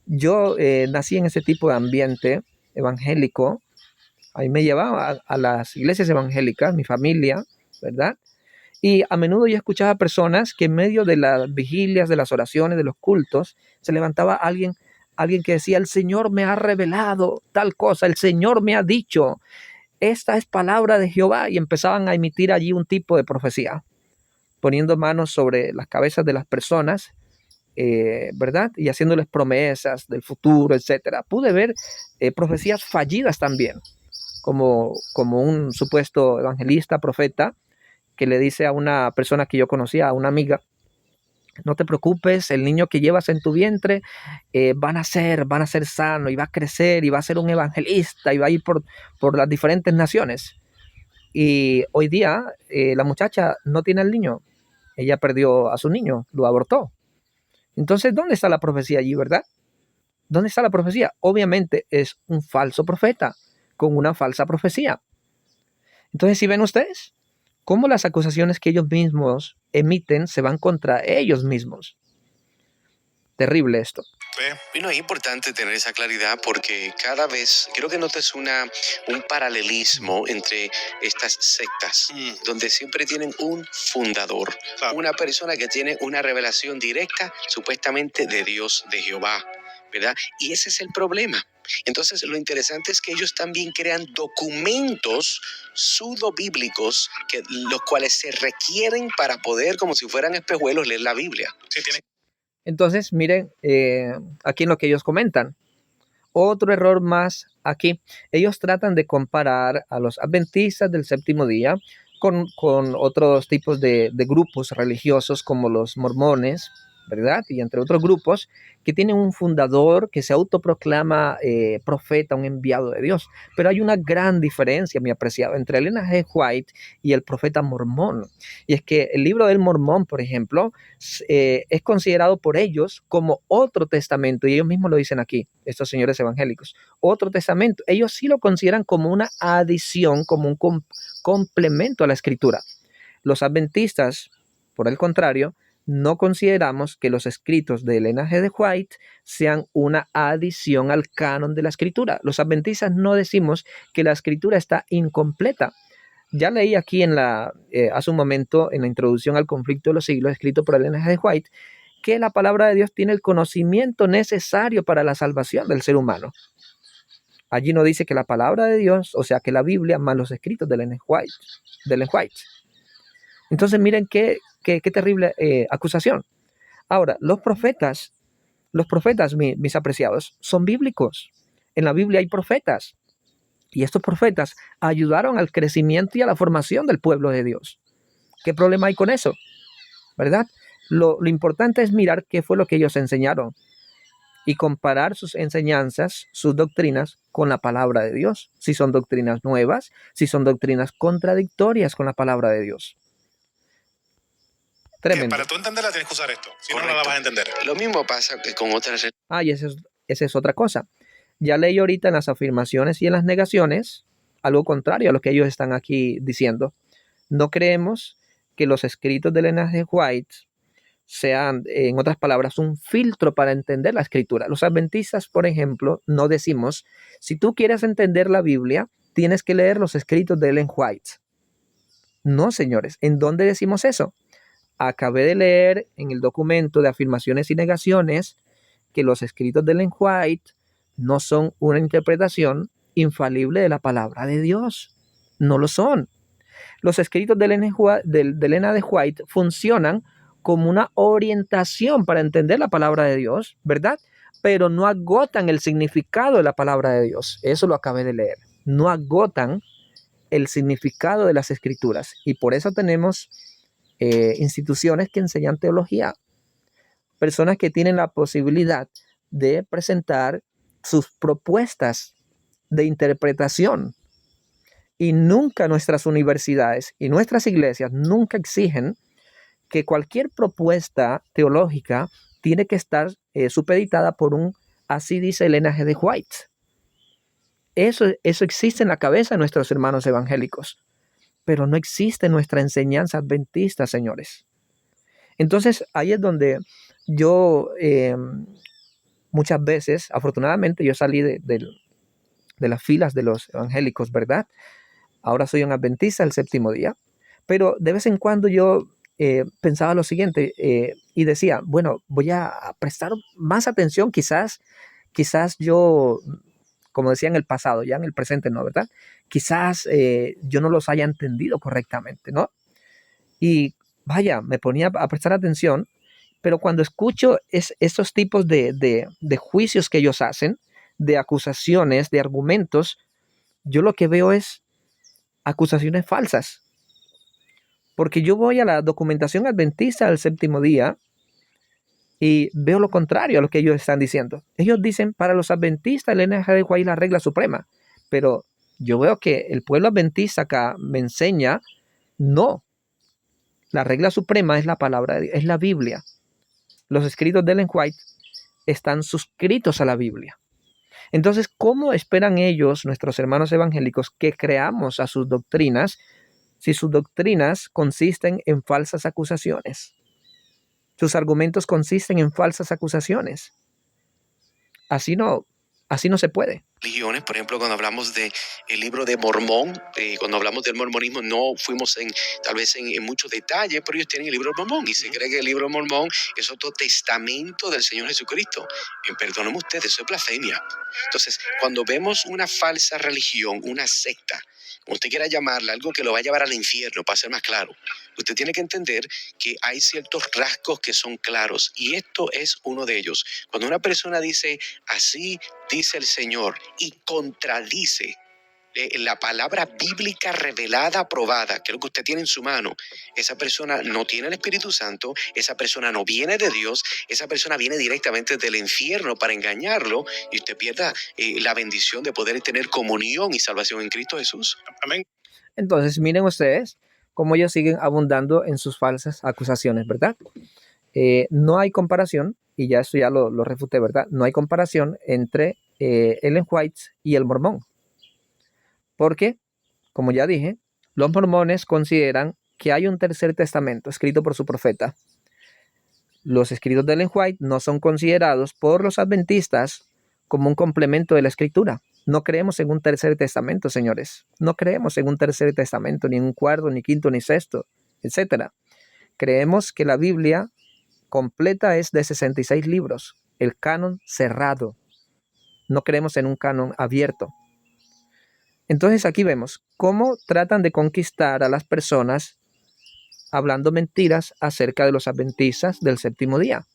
Yo nací en ese tipo de ambiente evangélico. Ahí me llevaba a las iglesias evangélicas, mi familia, ¿verdad? Y a menudo yo escuchaba personas que en medio de las vigilias, de las oraciones, de los cultos, se levantaba alguien que decía: el Señor me ha revelado tal cosa, el Señor me ha dicho, esta es palabra de Jehová, y empezaban a emitir allí un tipo de profecía, poniendo manos sobre las cabezas de las personas, ¿verdad? Y haciéndoles promesas del futuro, etcétera. Pude ver profecías fallidas también, como un supuesto evangelista, profeta, que le dice a una persona que yo conocía, a una amiga: no te preocupes, el niño que llevas en tu vientre va a nacer sano, y va a crecer, y va a ser un evangelista, y va a ir por las diferentes naciones. Y hoy día la muchacha no tiene al niño. Ella perdió a su niño, lo abortó. Entonces, ¿dónde está la profecía allí, verdad? ¿Dónde está la profecía? Obviamente es un falso profeta con una falsa profecía. Entonces, ¿sí ven ustedes cómo las acusaciones que ellos mismos emiten se van contra ellos mismos? Terrible esto. Bueno, es importante tener esa claridad porque cada vez creo que notas un paralelismo entre estas sectas, donde siempre tienen un fundador, una persona que tiene una revelación directa, supuestamente de Dios, de Jehová, ¿verdad? Y ese es el problema. Entonces, lo interesante es que ellos también crean documentos pseudo-bíblicos, los cuales se requieren para poder, como si fueran espejuelos, leer la Biblia. Sí, tienen. Entonces, miren aquí en lo que ellos comentan. Otro error más aquí. Ellos tratan de comparar a los adventistas del séptimo día con otros tipos de grupos religiosos como los mormones, ¿verdad? Y entre otros grupos que tienen un fundador que se autoproclama profeta, un enviado de Dios. Pero hay una gran diferencia, mi apreciado, entre Elena G. White y el profeta mormón. Y es que el libro del Mormón, por ejemplo, es considerado por ellos como otro testamento. Y ellos mismos lo dicen aquí, estos señores evangélicos. Otro testamento. Ellos sí lo consideran como una adición, como un complemento a la escritura. Los adventistas, por el contrario, no consideramos que los escritos de Elena G. White sean una adición al canon de la escritura. Los adventistas no decimos que la escritura está incompleta. Ya leí aquí hace un momento, en la introducción al conflicto de los siglos, escrito por Elena G. White, que la palabra de Dios tiene el conocimiento necesario para la salvación del ser humano. Allí no dice que la palabra de Dios, o sea, que la Biblia, más los escritos de Ellen White. Entonces, miren qué terrible acusación. Ahora, los profetas, mis apreciados, son bíblicos. En la Biblia hay profetas. Y estos profetas ayudaron al crecimiento y a la formación del pueblo de Dios. ¿Qué problema hay con eso? ¿Verdad? Lo importante es mirar qué fue lo que ellos enseñaron y comparar sus enseñanzas, sus doctrinas con la palabra de Dios. Si son doctrinas nuevas, si son doctrinas contradictorias con la palabra de Dios. Tremendo. Para tú entenderla tienes que usar esto, si no, no la vas a entender. Lo mismo pasa que con otras. Y esa es otra cosa. Ya leí ahorita en las afirmaciones y en las negaciones algo contrario a lo que ellos están aquí diciendo. No creemos que los escritos de Elena G. White sean, en otras palabras, un filtro para entender la escritura. Los adventistas, por ejemplo, no decimos: si tú quieres entender la Biblia, tienes que leer los escritos de Ellen White. No, señores. ¿En dónde decimos eso? Acabé de leer en el documento de afirmaciones y negaciones que los escritos de Ellen White no son una interpretación infalible de la palabra de Dios. No lo son. Los escritos de Elena de White funcionan como una orientación para entender la palabra de Dios, ¿verdad? Pero no agotan el significado de la palabra de Dios. Eso lo acabé de leer. No agotan el significado de las escrituras. Y por eso tenemos instituciones que enseñan teología. Personas que tienen la posibilidad de presentar sus propuestas de interpretación. Y nunca nuestras universidades y nuestras iglesias nunca exigen que cualquier propuesta teológica tiene que estar supeditada por un así dice Elena G. de White. Eso existe en la cabeza de nuestros hermanos evangélicos, pero no existe en nuestra enseñanza adventista, señores. Entonces, ahí es donde yo muchas veces, afortunadamente, yo salí de las filas de los evangélicos, ¿verdad? Ahora soy un adventista del séptimo día, pero de vez en cuando yo pensaba lo siguiente y decía, bueno, voy a prestar más atención, quizás yo, como decía en el pasado, ya en el presente no, ¿verdad? Quizás yo no los haya entendido correctamente, ¿no? Y vaya, me ponía a prestar atención, pero cuando escucho estos tipos de juicios que ellos hacen, de acusaciones, de argumentos, yo lo que veo es acusaciones falsas. Porque yo voy a la documentación adventista del séptimo día y veo lo contrario a lo que ellos están diciendo. Ellos dicen, para los adventistas, el NHD es la regla suprema. Pero yo veo que el pueblo adventista acá me enseña, no. La regla suprema es la palabra de Dios, es la Biblia. Los escritos de Ellen White están suscritos a la Biblia. Entonces, ¿cómo esperan ellos, nuestros hermanos evangélicos, que creamos a sus doctrinas si sus doctrinas consisten en falsas acusaciones? Sus argumentos consisten en falsas acusaciones. Así no se puede. Religiones, por ejemplo, cuando hablamos del libro de Mormón, cuando hablamos del mormonismo, no fuimos tal vez en mucho detalle, pero ellos tienen el libro de Mormón y se cree que el libro de Mormón es otro testamento del Señor Jesucristo. Perdónenme ustedes, eso es blasfemia. Entonces, cuando vemos una falsa religión, una secta, como usted quiera llamarla, algo que lo va a llevar al infierno, para ser más claro, usted tiene que entender que hay ciertos rasgos que son claros y esto es uno de ellos. Cuando una persona dice, así dice el Señor, y contradice la palabra bíblica revelada, aprobada, que es lo que usted tiene en su mano, esa persona no tiene el Espíritu Santo, esa persona no viene de Dios, esa persona viene directamente del infierno para engañarlo y usted pierda la bendición de poder tener comunión y salvación en Cristo Jesús. Amén. Entonces, miren ustedes cómo ellos siguen abundando en sus falsas acusaciones, ¿verdad? No hay comparación, y ya esto ya lo refuté, ¿verdad? No hay comparación entre Ellen White y el mormón. Porque, como ya dije, los mormones consideran que hay un tercer testamento escrito por su profeta. Los escritos de Ellen White no son considerados por los adventistas como un complemento de la escritura. No creemos en un tercer testamento, señores. No creemos en un tercer testamento, ni en un cuarto, ni quinto, ni sexto, etc. Creemos que la Biblia completa es de 66 libros, el canon cerrado. No creemos en un canon abierto. Entonces aquí vemos cómo tratan de conquistar a las personas hablando mentiras acerca de los adventistas del séptimo día.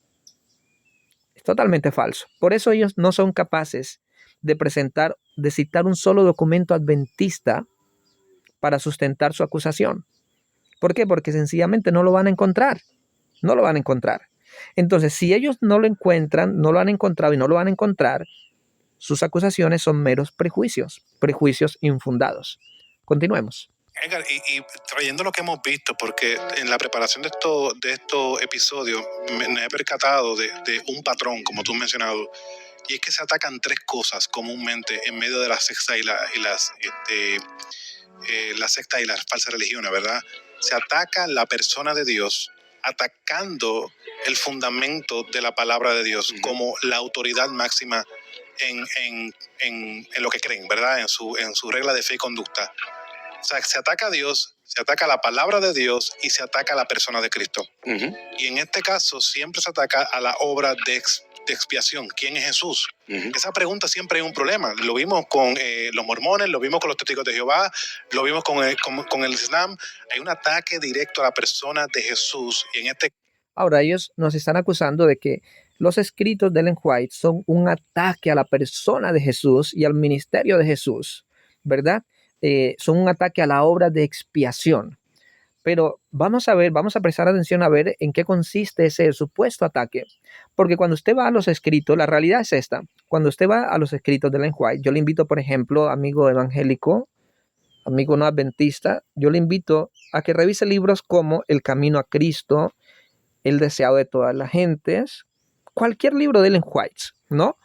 Es totalmente falso. Por eso ellos no son capaces de citar un solo documento adventista para sustentar su acusación. ¿Por qué? Porque sencillamente no lo van a encontrar. No lo van a encontrar. Entonces, si ellos no lo encuentran, no lo han encontrado y no lo van a encontrar, sus acusaciones son meros prejuicios infundados. Continuemos. Edgar, y trayendo lo que hemos visto, porque en la preparación de estos episodios me he percatado de un patrón, como tú has mencionado, y es que se atacan tres cosas comúnmente en medio de la secta y la secta y las falsas religiones, ¿verdad? Se ataca la persona de Dios, atacando el fundamento de la palabra de Dios como la autoridad máxima en lo que creen, ¿verdad? En su regla de fe y conducta. O sea, se ataca a Dios, Se ataca a la palabra de Dios y se ataca a la persona de Cristo. Ujú, Y en este caso siempre se ataca a la obra de expiación. ¿Quién es Jesús? ujú. Esa pregunta siempre es un problema. Lo vimos con los mormones, lo vimos con los testigos de Jehová, lo vimos con el Islam. Hay un ataque directo a la persona de Jesús. Y en este Ahora, ellos nos están acusando de que los escritos de Ellen White son un ataque a la persona de Jesús y al ministerio de Jesús, ¿verdad? Son un ataque a la obra de expiación. Pero vamos a ver, vamos a prestar atención a ver en qué consiste ese supuesto ataque. Porque cuando usted va a los escritos, la realidad es esta. Cuando usted va a los escritos de Ellen White, yo le invito, por ejemplo, amigo evangélico, amigo no adventista, yo le invito a que revise libros como El Camino a Cristo, El Deseado de todas las gentes, cualquier libro de Ellen White, ¿no?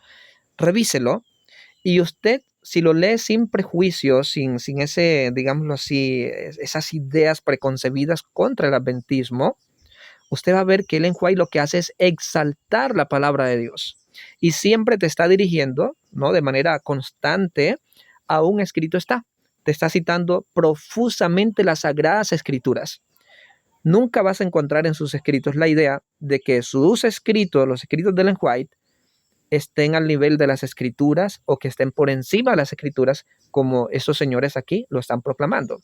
Revíselo y usted, si lo lee sin prejuicios, sin ese, digámoslo así, esas ideas preconcebidas contra el adventismo, usted va a ver que Ellen White lo que hace es exaltar la palabra de Dios y siempre te está dirigiendo, ¿no? De manera constante a un escrito está. Te está citando profusamente las sagradas escrituras. Nunca vas a encontrar en sus escritos la idea de que sus escritos, los escritos de Ellen White, estén al nivel de las escrituras o que estén por encima de las escrituras como esos señores aquí lo están proclamando.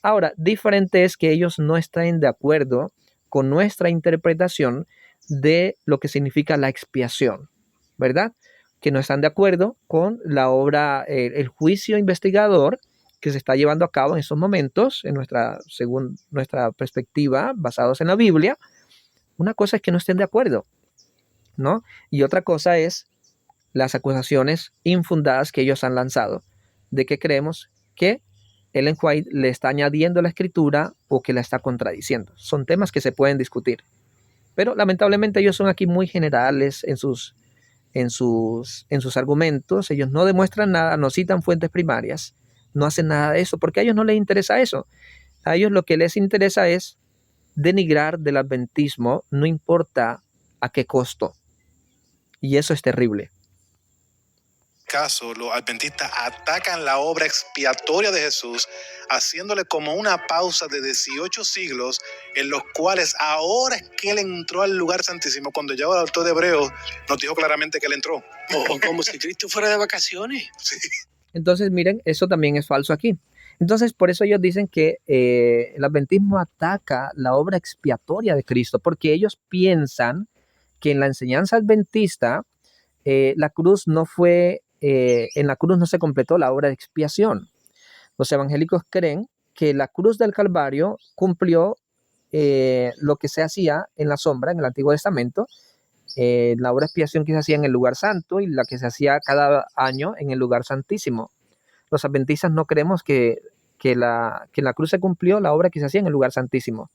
Ahora, diferente es que ellos no estén de acuerdo con nuestra interpretación de lo que significa la expiación, ¿verdad? Que no están de acuerdo con la obra, el juicio investigador que se está llevando a cabo en estos momentos, según nuestra perspectiva, basados en la Biblia. Una cosa es que no estén de acuerdo, ¿no? Y otra cosa es las acusaciones infundadas que ellos han lanzado, de que creemos que Ellen White le está añadiendo la escritura o que la está contradiciendo. Son temas que se pueden discutir. Pero lamentablemente ellos son aquí muy generales en sus argumentos. Ellos no demuestran nada, no citan fuentes primarias, no hacen nada de eso, porque a ellos no les interesa eso. A ellos lo que les interesa es denigrar del adventismo, no importa a qué costo. Y eso es terrible. caso, los adventistas atacan la obra expiatoria de Jesús, haciéndole como una pausa de 18 siglos en los cuales ahora es que él entró al lugar santísimo. Cuando ya el autor de Hebreos nos dijo claramente que él entró. O como si Cristo fuera de vacaciones. Sí. Entonces, miren, eso también es falso aquí. Entonces, por eso ellos dicen que el adventismo ataca la obra expiatoria de Cristo, porque ellos piensan que en la enseñanza adventista la cruz no fue, en la cruz no se completó la obra de expiación. Los evangélicos creen que la cruz del Calvario cumplió lo que se hacía en la sombra en el Antiguo Testamento, la obra de expiación que se hacía en el lugar santo y la que se hacía cada año en el lugar santísimo. Los adventistas no creemos que en la cruz se cumplió la obra que se hacía en el lugar santísimo.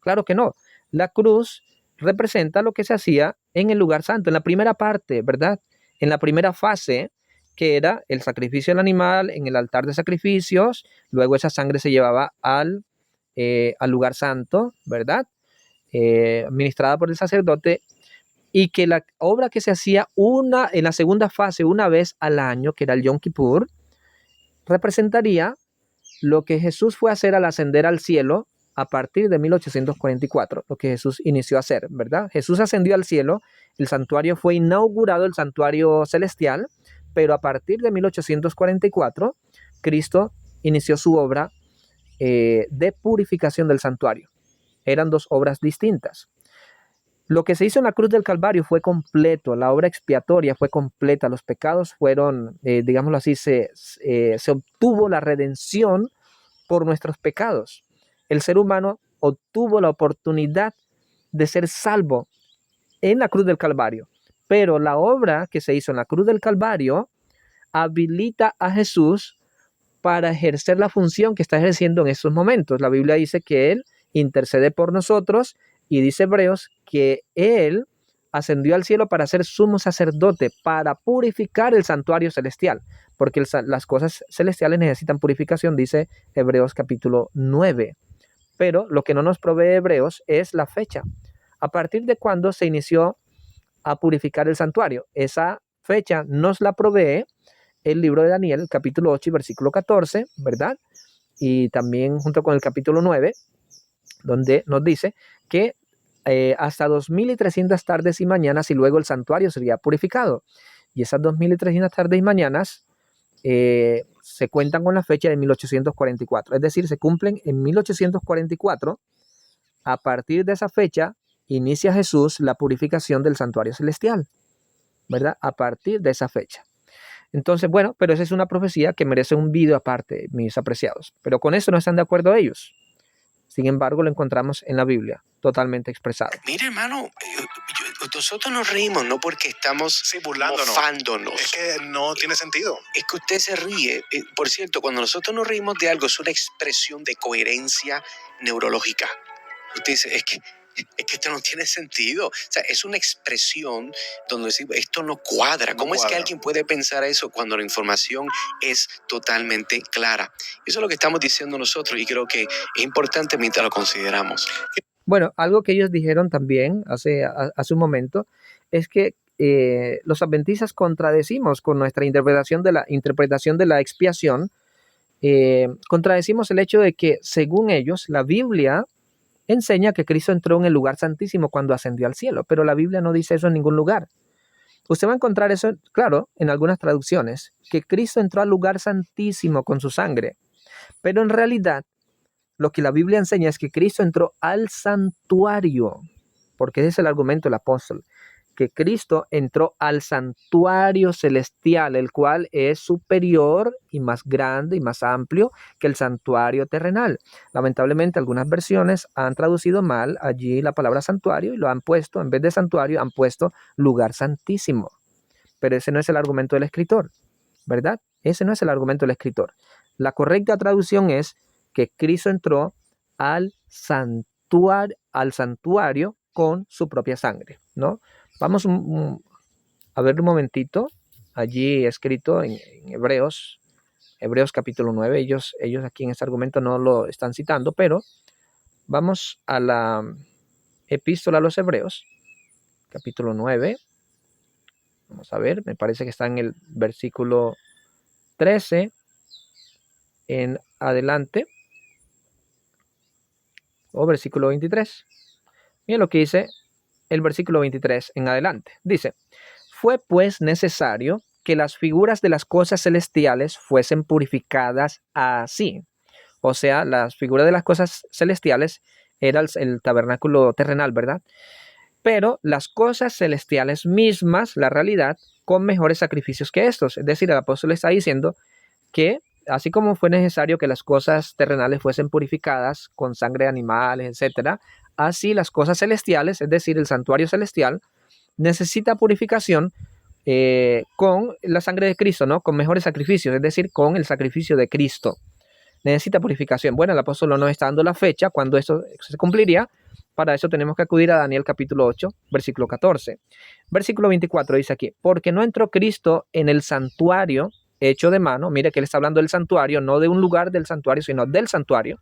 Claro que no. La cruz representa lo que se hacía en el lugar santo, en la primera parte, ¿verdad? En la primera fase, que era el sacrificio del animal en el altar de sacrificios, luego esa sangre se llevaba al lugar santo, ¿verdad? Administrada por el sacerdote, y que la obra que se hacía en la segunda fase, una vez al año, que era el Yom Kippur, representaría lo que Jesús fue a hacer al ascender al cielo a partir de 1844, lo que Jesús inició a hacer, ¿verdad? Jesús ascendió al cielo, el santuario fue inaugurado, el santuario celestial, pero a partir de 1844, Cristo inició su obra de purificación del santuario. Eran dos obras distintas. Lo que se hizo en la cruz del Calvario fue completo, la obra expiatoria fue completa, los pecados fueron, digámoslo así, se obtuvo la redención por nuestros pecados. El ser humano obtuvo la oportunidad de ser salvo en la cruz del Calvario, pero la obra que se hizo en la cruz del Calvario habilita a Jesús para ejercer la función que está ejerciendo en estos momentos. La Biblia dice que Él intercede por nosotros y dice Hebreos que Él ascendió al cielo para ser sumo sacerdote, para purificar el santuario celestial, porque las cosas celestiales necesitan purificación, dice Hebreos capítulo 9. Pero lo que no nos provee Hebreos es la fecha. ¿A partir de cuándo se inició a purificar el santuario? Esa fecha nos la provee el libro de Daniel, capítulo 8 y versículo 14, ¿verdad? y también junto con el capítulo 9, donde nos dice que hasta 2300 tardes y mañanas y luego el santuario sería purificado. Y esas 2300 tardes y mañanas se cuentan con la fecha de 1844, es decir, se cumplen en 1844. A partir de esa fecha inicia Jesús la purificación del santuario celestial, ¿verdad? A partir de esa fecha. Entonces, bueno, pero esa es una profecía que merece un video aparte, mis apreciados. Pero con eso no están de acuerdo ellos. Sin embargo, lo encontramos en la Biblia, totalmente expresado. Mire, hermano, nosotros nos reímos no porque estamos burlándonos. mofándonos. Es que no tiene sentido. Es que usted se ríe. Por cierto, cuando nosotros nos reímos de algo, es una expresión de coherencia neurológica. Usted dice, es que esto no tiene sentido. O sea, es una expresión donde decimos, esto no cuadra. ¿Cómo es que alguien puede pensar eso cuando la información es totalmente clara? Eso es lo que estamos diciendo nosotros y creo que es importante mientras lo consideramos. Bueno, algo que ellos dijeron también hace un momento es que los adventistas contradecimos con nuestra interpretación de la expiación, contradecimos el hecho de que, según ellos, la Biblia enseña que Cristo entró en el lugar santísimo cuando ascendió al cielo, pero la Biblia no dice eso en ningún lugar. Usted va a encontrar eso, claro, en algunas traducciones, que Cristo entró al lugar santísimo con su sangre, pero en realidad lo que la Biblia enseña es que Cristo entró al santuario, porque ese es el argumento del apóstol, que Cristo entró al santuario celestial, el cual es superior y más grande y más amplio que el santuario terrenal. Lamentablemente, algunas versiones han traducido mal allí la palabra santuario y lo han puesto, en vez de santuario, han puesto lugar santísimo. Pero ese no es el argumento del escritor, ¿verdad? Ese no es el argumento del escritor. La correcta traducción es que Cristo entró al santuario con su propia sangre, ¿no? Vamos a ver un momentito, allí escrito en Hebreos capítulo 9, ellos aquí en este argumento no lo están citando, pero vamos a la epístola a los Hebreos, capítulo 9, vamos a ver, me parece que está en el versículo 13 en adelante, o versículo 23. Miren lo que dice el versículo 23 en adelante. Dice, fue pues necesario que las figuras de las cosas celestiales fuesen purificadas así. O sea, las figuras de las cosas celestiales era el tabernáculo terrenal, ¿verdad? Pero las cosas celestiales mismas, la realidad, con mejores sacrificios que estos. Es decir, el apóstol está diciendo que así como fue necesario que las cosas terrenales fuesen purificadas con sangre de animales, etcétera, así las cosas celestiales, es decir, el santuario celestial, necesita purificación con la sangre de Cristo, ¿no? Con mejores sacrificios, es decir, con el sacrificio de Cristo. Necesita purificación. Bueno, el apóstol no nos está dando la fecha cuando esto se cumpliría. Para eso tenemos que acudir a Daniel capítulo 8, versículo 14. Versículo 24 dice aquí, porque no entró Cristo en el santuario hecho de mano. Mire que él está hablando del santuario, no de un lugar del santuario, sino del santuario.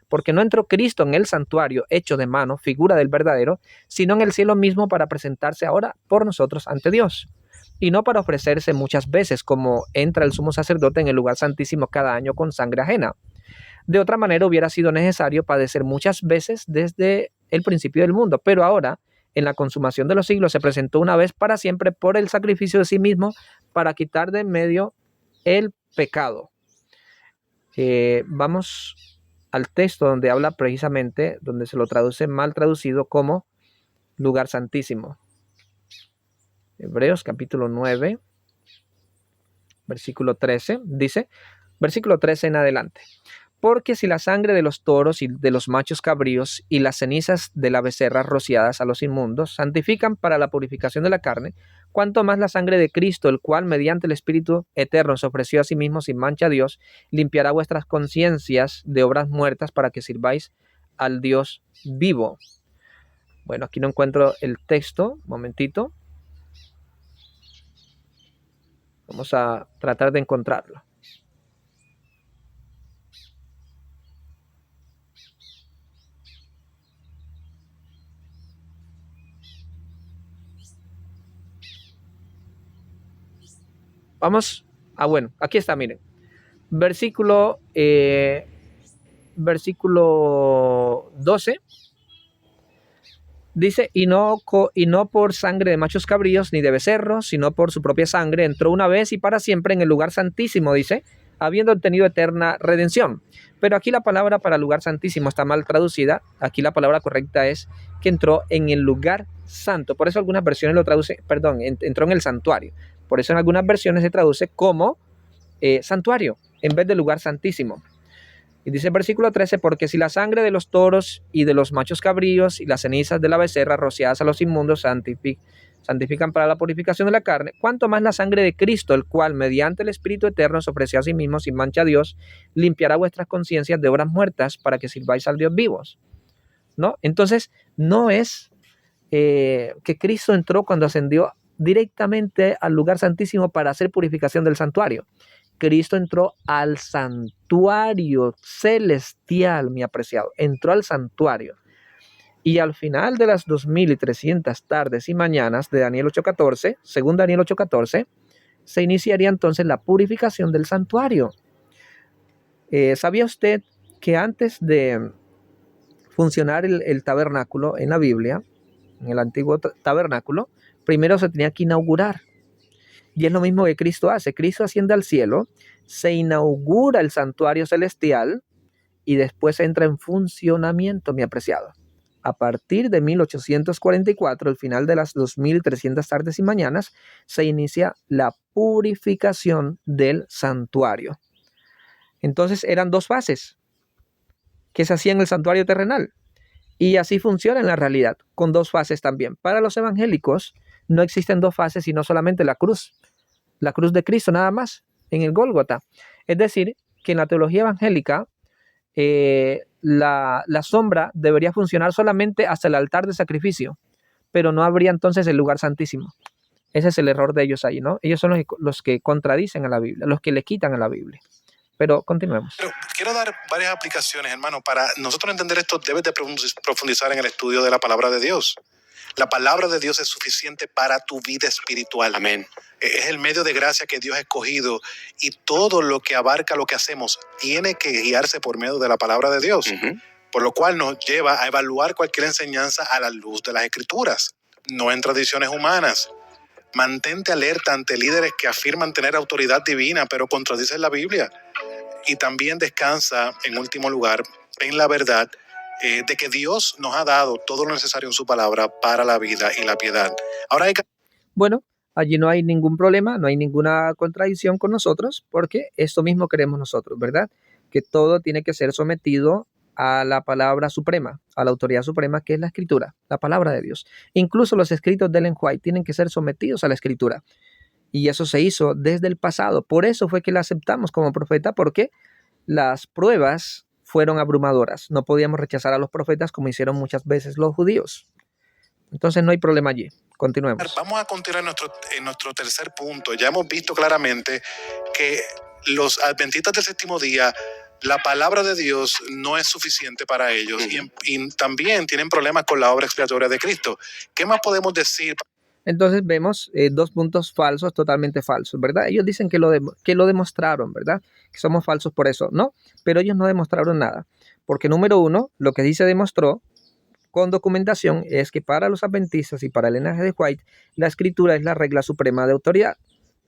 Porque no entró Cristo en el santuario hecho de mano, figura del verdadero, sino en el cielo mismo para presentarse ahora por nosotros ante Dios. Y no para ofrecerse muchas veces, como entra el sumo sacerdote en el lugar santísimo cada año con sangre ajena. De otra manera hubiera sido necesario padecer muchas veces desde el principio del mundo, pero ahora, en la consumación de los siglos, se presentó una vez para siempre por el sacrificio de sí mismo para quitar de en medio el pecado. Vamos al texto donde habla precisamente, donde se lo traduce mal traducido como lugar santísimo. Hebreos capítulo 9, versículo 13, dice, versículo 13 en adelante. Porque si la sangre de los toros y de los machos cabríos y las cenizas de la becerra rociadas a los inmundos santifican para la purificación de la carne, cuanto más la sangre de Cristo, el cual mediante el Espíritu eterno se ofreció a sí mismo sin mancha a Dios, limpiará vuestras conciencias de obras muertas para que sirváis al Dios vivo. Bueno, aquí no encuentro el texto, un momentito. Vamos a tratar de encontrarlo. Vamos, bueno, aquí está, miren. Versículo versículo 12, dice, y no por sangre de machos cabríos ni de becerros, sino por su propia sangre, entró una vez y para siempre en el lugar santísimo, dice, habiendo obtenido eterna redención. Pero aquí la palabra para lugar santísimo está mal traducida. Aquí la palabra correcta es que entró en el lugar santo. Por eso algunas versiones lo traducen, entró en el santuario. Por eso en algunas versiones se traduce como santuario en vez de lugar santísimo. Y dice el versículo 13, porque si la sangre de los toros y de los machos cabríos y las cenizas de la becerra rociadas a los inmundos santifican para la purificación de la carne, cuanto más la sangre de Cristo, el cual mediante el Espíritu Eterno se ofreció a sí mismo sin mancha a Dios, limpiará vuestras conciencias de obras muertas para que sirváis al Dios vivos, ¿no? Entonces, no es que Cristo entró cuando ascendió directamente al lugar santísimo para hacer purificación del santuario. Cristo entró al santuario celestial, mi apreciado, entró al santuario. Y al final de las 2300 tardes y mañanas de Daniel 8:14, según Daniel 8:14, se iniciaría entonces la purificación del santuario. ¿Sabía usted que antes de funcionar el tabernáculo en la Biblia, en el antiguo tabernáculo, primero se tenía que inaugurar? Y es lo mismo que Cristo hace. Cristo asciende al cielo, se inaugura el santuario celestial y después entra en funcionamiento, mi apreciado. A partir de 1844, el final de las 2300 tardes y mañanas, se inicia la purificación del santuario. Entonces eran dos fases que se hacían en el santuario terrenal. Y así funciona en la realidad, con dos fases también. Para los evangélicos no existen dos fases, sino solamente la cruz de Cristo nada más, en el Gólgota. Es decir, que en la teología evangélica la sombra debería funcionar solamente hasta el altar de sacrificio, pero no habría entonces el lugar santísimo. Ese es el error de ellos ahí, ¿no? Ellos son los que contradicen a la Biblia, los que le quitan a la Biblia. Pero continuemos. Pero quiero dar varias aplicaciones, hermano. Para nosotros entender esto, debes de profundizar en el estudio de la palabra de Dios. La palabra de Dios es suficiente para tu vida espiritual. Amén. Es el medio de gracia que Dios ha escogido y todo lo que abarca lo que hacemos tiene que guiarse por medio de la palabra de Dios. Por lo cual nos lleva a evaluar cualquier enseñanza a la luz de las Escrituras, no en tradiciones humanas. Mantente alerta ante líderes que afirman tener autoridad divina, pero contradicen la Biblia. Y también descansa, en último lugar, en la verdad de que Dios nos ha dado todo lo necesario en su palabra para la vida y la piedad. Ahora hay que... Bueno, allí no hay ningún problema, no hay ninguna contradicción con nosotros, porque esto mismo queremos nosotros, ¿verdad? Que todo tiene que ser sometido a la palabra suprema, a la autoridad suprema, que es la Escritura, la palabra de Dios. Incluso los escritos de Ellen White tienen que ser sometidos a la Escritura. Y eso se hizo desde el pasado. Por eso fue que la aceptamos como profeta, porque las pruebas fueron abrumadoras. No podíamos rechazar a los profetas como hicieron muchas veces los judíos. Entonces no hay problema allí. Continuemos. Vamos a continuar en nuestro tercer punto. Ya hemos visto claramente que los adventistas del séptimo día, la palabra de Dios no es suficiente para ellos y también tienen problemas con la obra expiatoria de Cristo. ¿Qué más podemos decir? Entonces vemos dos puntos falsos, totalmente falsos, ¿verdad? Ellos dicen que lo demostraron, ¿verdad? Que somos falsos por eso, ¿no? Pero ellos no demostraron nada. Porque número uno, lo que sí se demostró con documentación es que para los adventistas y para el linaje de White, la Escritura es la regla suprema de autoridad,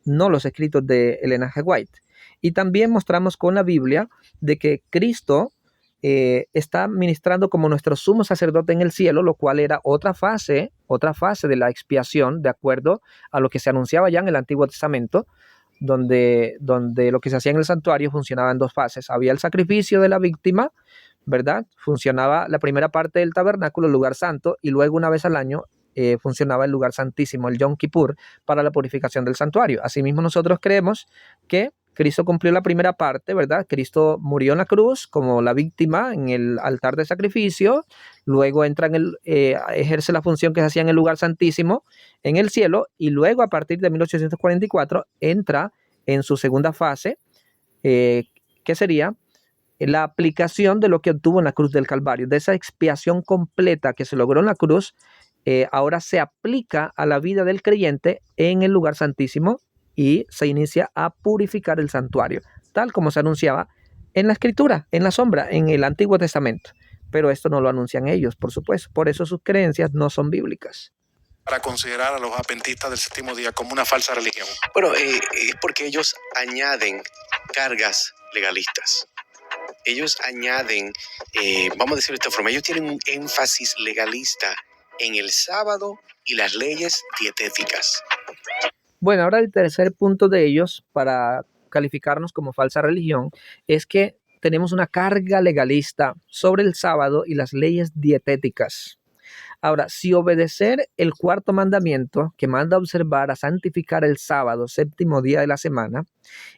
no los escritos del linaje White. Y también mostramos con la Biblia de que Cristo está ministrando como nuestro sumo sacerdote en el cielo, lo cual era otra fase de la expiación, de acuerdo a lo que se anunciaba ya en el Antiguo Testamento, donde lo que se hacía en el santuario funcionaba en dos fases. Había el sacrificio de la víctima, ¿verdad? Funcionaba la primera parte del tabernáculo, el lugar santo, y luego una vez al año funcionaba el lugar santísimo, el Yom Kippur, para la purificación del santuario. Asimismo, nosotros creemos que Cristo cumplió la primera parte, ¿verdad? Cristo murió en la cruz como la víctima en el altar de sacrificio, luego entra ejerce la función que se hacía en el lugar santísimo en el cielo, y luego a partir de 1844 entra en su segunda fase, que sería la aplicación de lo que obtuvo en la cruz del Calvario, de esa expiación completa que se logró en la cruz. Ahora se aplica a la vida del creyente en el lugar santísimo y se inicia a purificar el santuario, tal como se anunciaba En la escritura, en la sombra, en el Antiguo Testamento. Pero esto no lo anuncian ellos, por supuesto. Por eso sus creencias no son bíblicas. Para considerar a los adventistas del séptimo día como una falsa religión? Bueno, es porque ellos añaden cargas legalistas. Ellos añaden, vamos a decirlo de esta forma, ellos tienen un énfasis legalista en el sábado y las leyes dietéticas. Bueno, ahora el tercer punto de ellos para calificarnos como falsa religión es que tenemos una carga legalista sobre el sábado y las leyes dietéticas. Ahora, si obedecer el cuarto mandamiento que manda a observar, a santificar el sábado, séptimo día de la semana,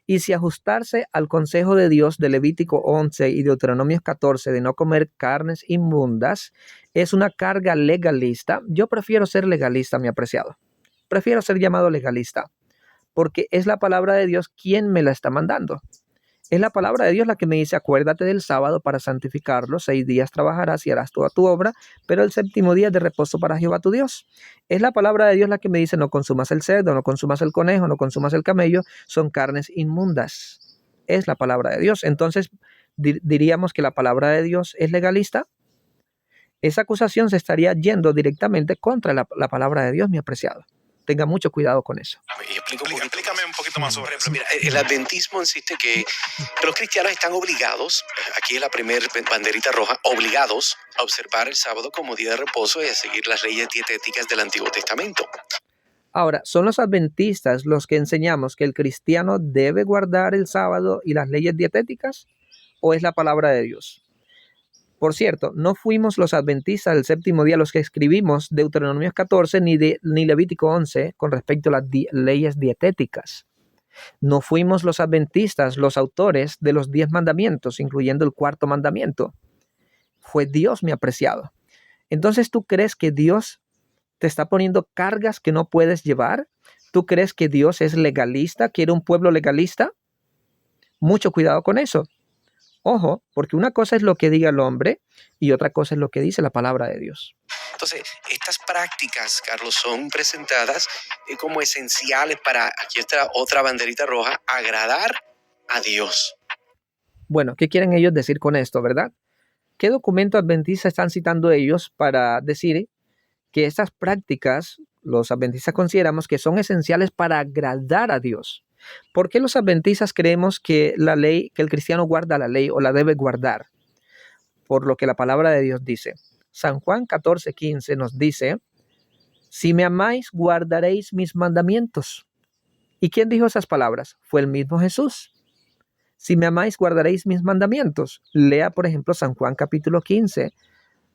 y si ajustarse al consejo de Dios de Levítico 11 y Deuteronomio 14 de no comer carnes inmundas, es una carga legalista. Yo prefiero ser legalista, mi apreciado. Prefiero ser llamado legalista, porque es la palabra de Dios quien me la está mandando. Es la palabra de Dios la que me dice, acuérdate del sábado para santificarlo, 6 días trabajarás y harás toda tu obra, pero el séptimo día es de reposo para Jehová tu Dios. Es la palabra de Dios la que me dice, no consumas el cerdo, no consumas el conejo, no consumas el camello, son carnes inmundas. Es la palabra de Dios. Entonces, diríamos que la palabra de Dios es legalista. Esa acusación se estaría yendo directamente contra la palabra de Dios, mi apreciado. Tenga mucho cuidado con eso. Explícame un poquito más sobre eso. Mira, el adventismo insiste que los cristianos están obligados, aquí es la primera banderita roja, obligados a observar el sábado como día de reposo y a seguir las leyes dietéticas del Antiguo Testamento. Ahora, ¿son los adventistas los que enseñamos que el cristiano debe guardar el sábado y las leyes dietéticas? ¿O es la palabra de Dios? Por cierto, no fuimos los adventistas del séptimo día los que escribimos Deuteronomio 14 ni Levítico 11 con respecto a las leyes dietéticas. No fuimos los adventistas los autores de los 10 mandamientos, incluyendo el cuarto mandamiento. Fue Dios, mi apreciado. Entonces, ¿tú crees que Dios te está poniendo cargas que no puedes llevar? ¿Tú crees que Dios es legalista? ¿Quiere un pueblo legalista? Mucho cuidado con eso. Ojo, porque una cosa es lo que diga el hombre y otra cosa es lo que dice la palabra de Dios. Entonces, estas prácticas, Carlos, son presentadas como esenciales para, aquí está otra banderita roja, agradar a Dios. Bueno, ¿qué quieren ellos decir con esto, verdad? ¿Qué documento adventista están citando ellos para decir que estas prácticas, los adventistas consideramos que son esenciales para agradar a Dios? ¿Por qué los adventistas creemos que la ley, que el cristiano guarda la ley o la debe guardar? Por lo que la palabra de Dios dice. San Juan 14:15 nos dice, si me amáis, guardaréis mis mandamientos. ¿Y quién dijo esas palabras? Fue el mismo Jesús. Si me amáis, guardaréis mis mandamientos. Lea, por ejemplo, San Juan capítulo 15,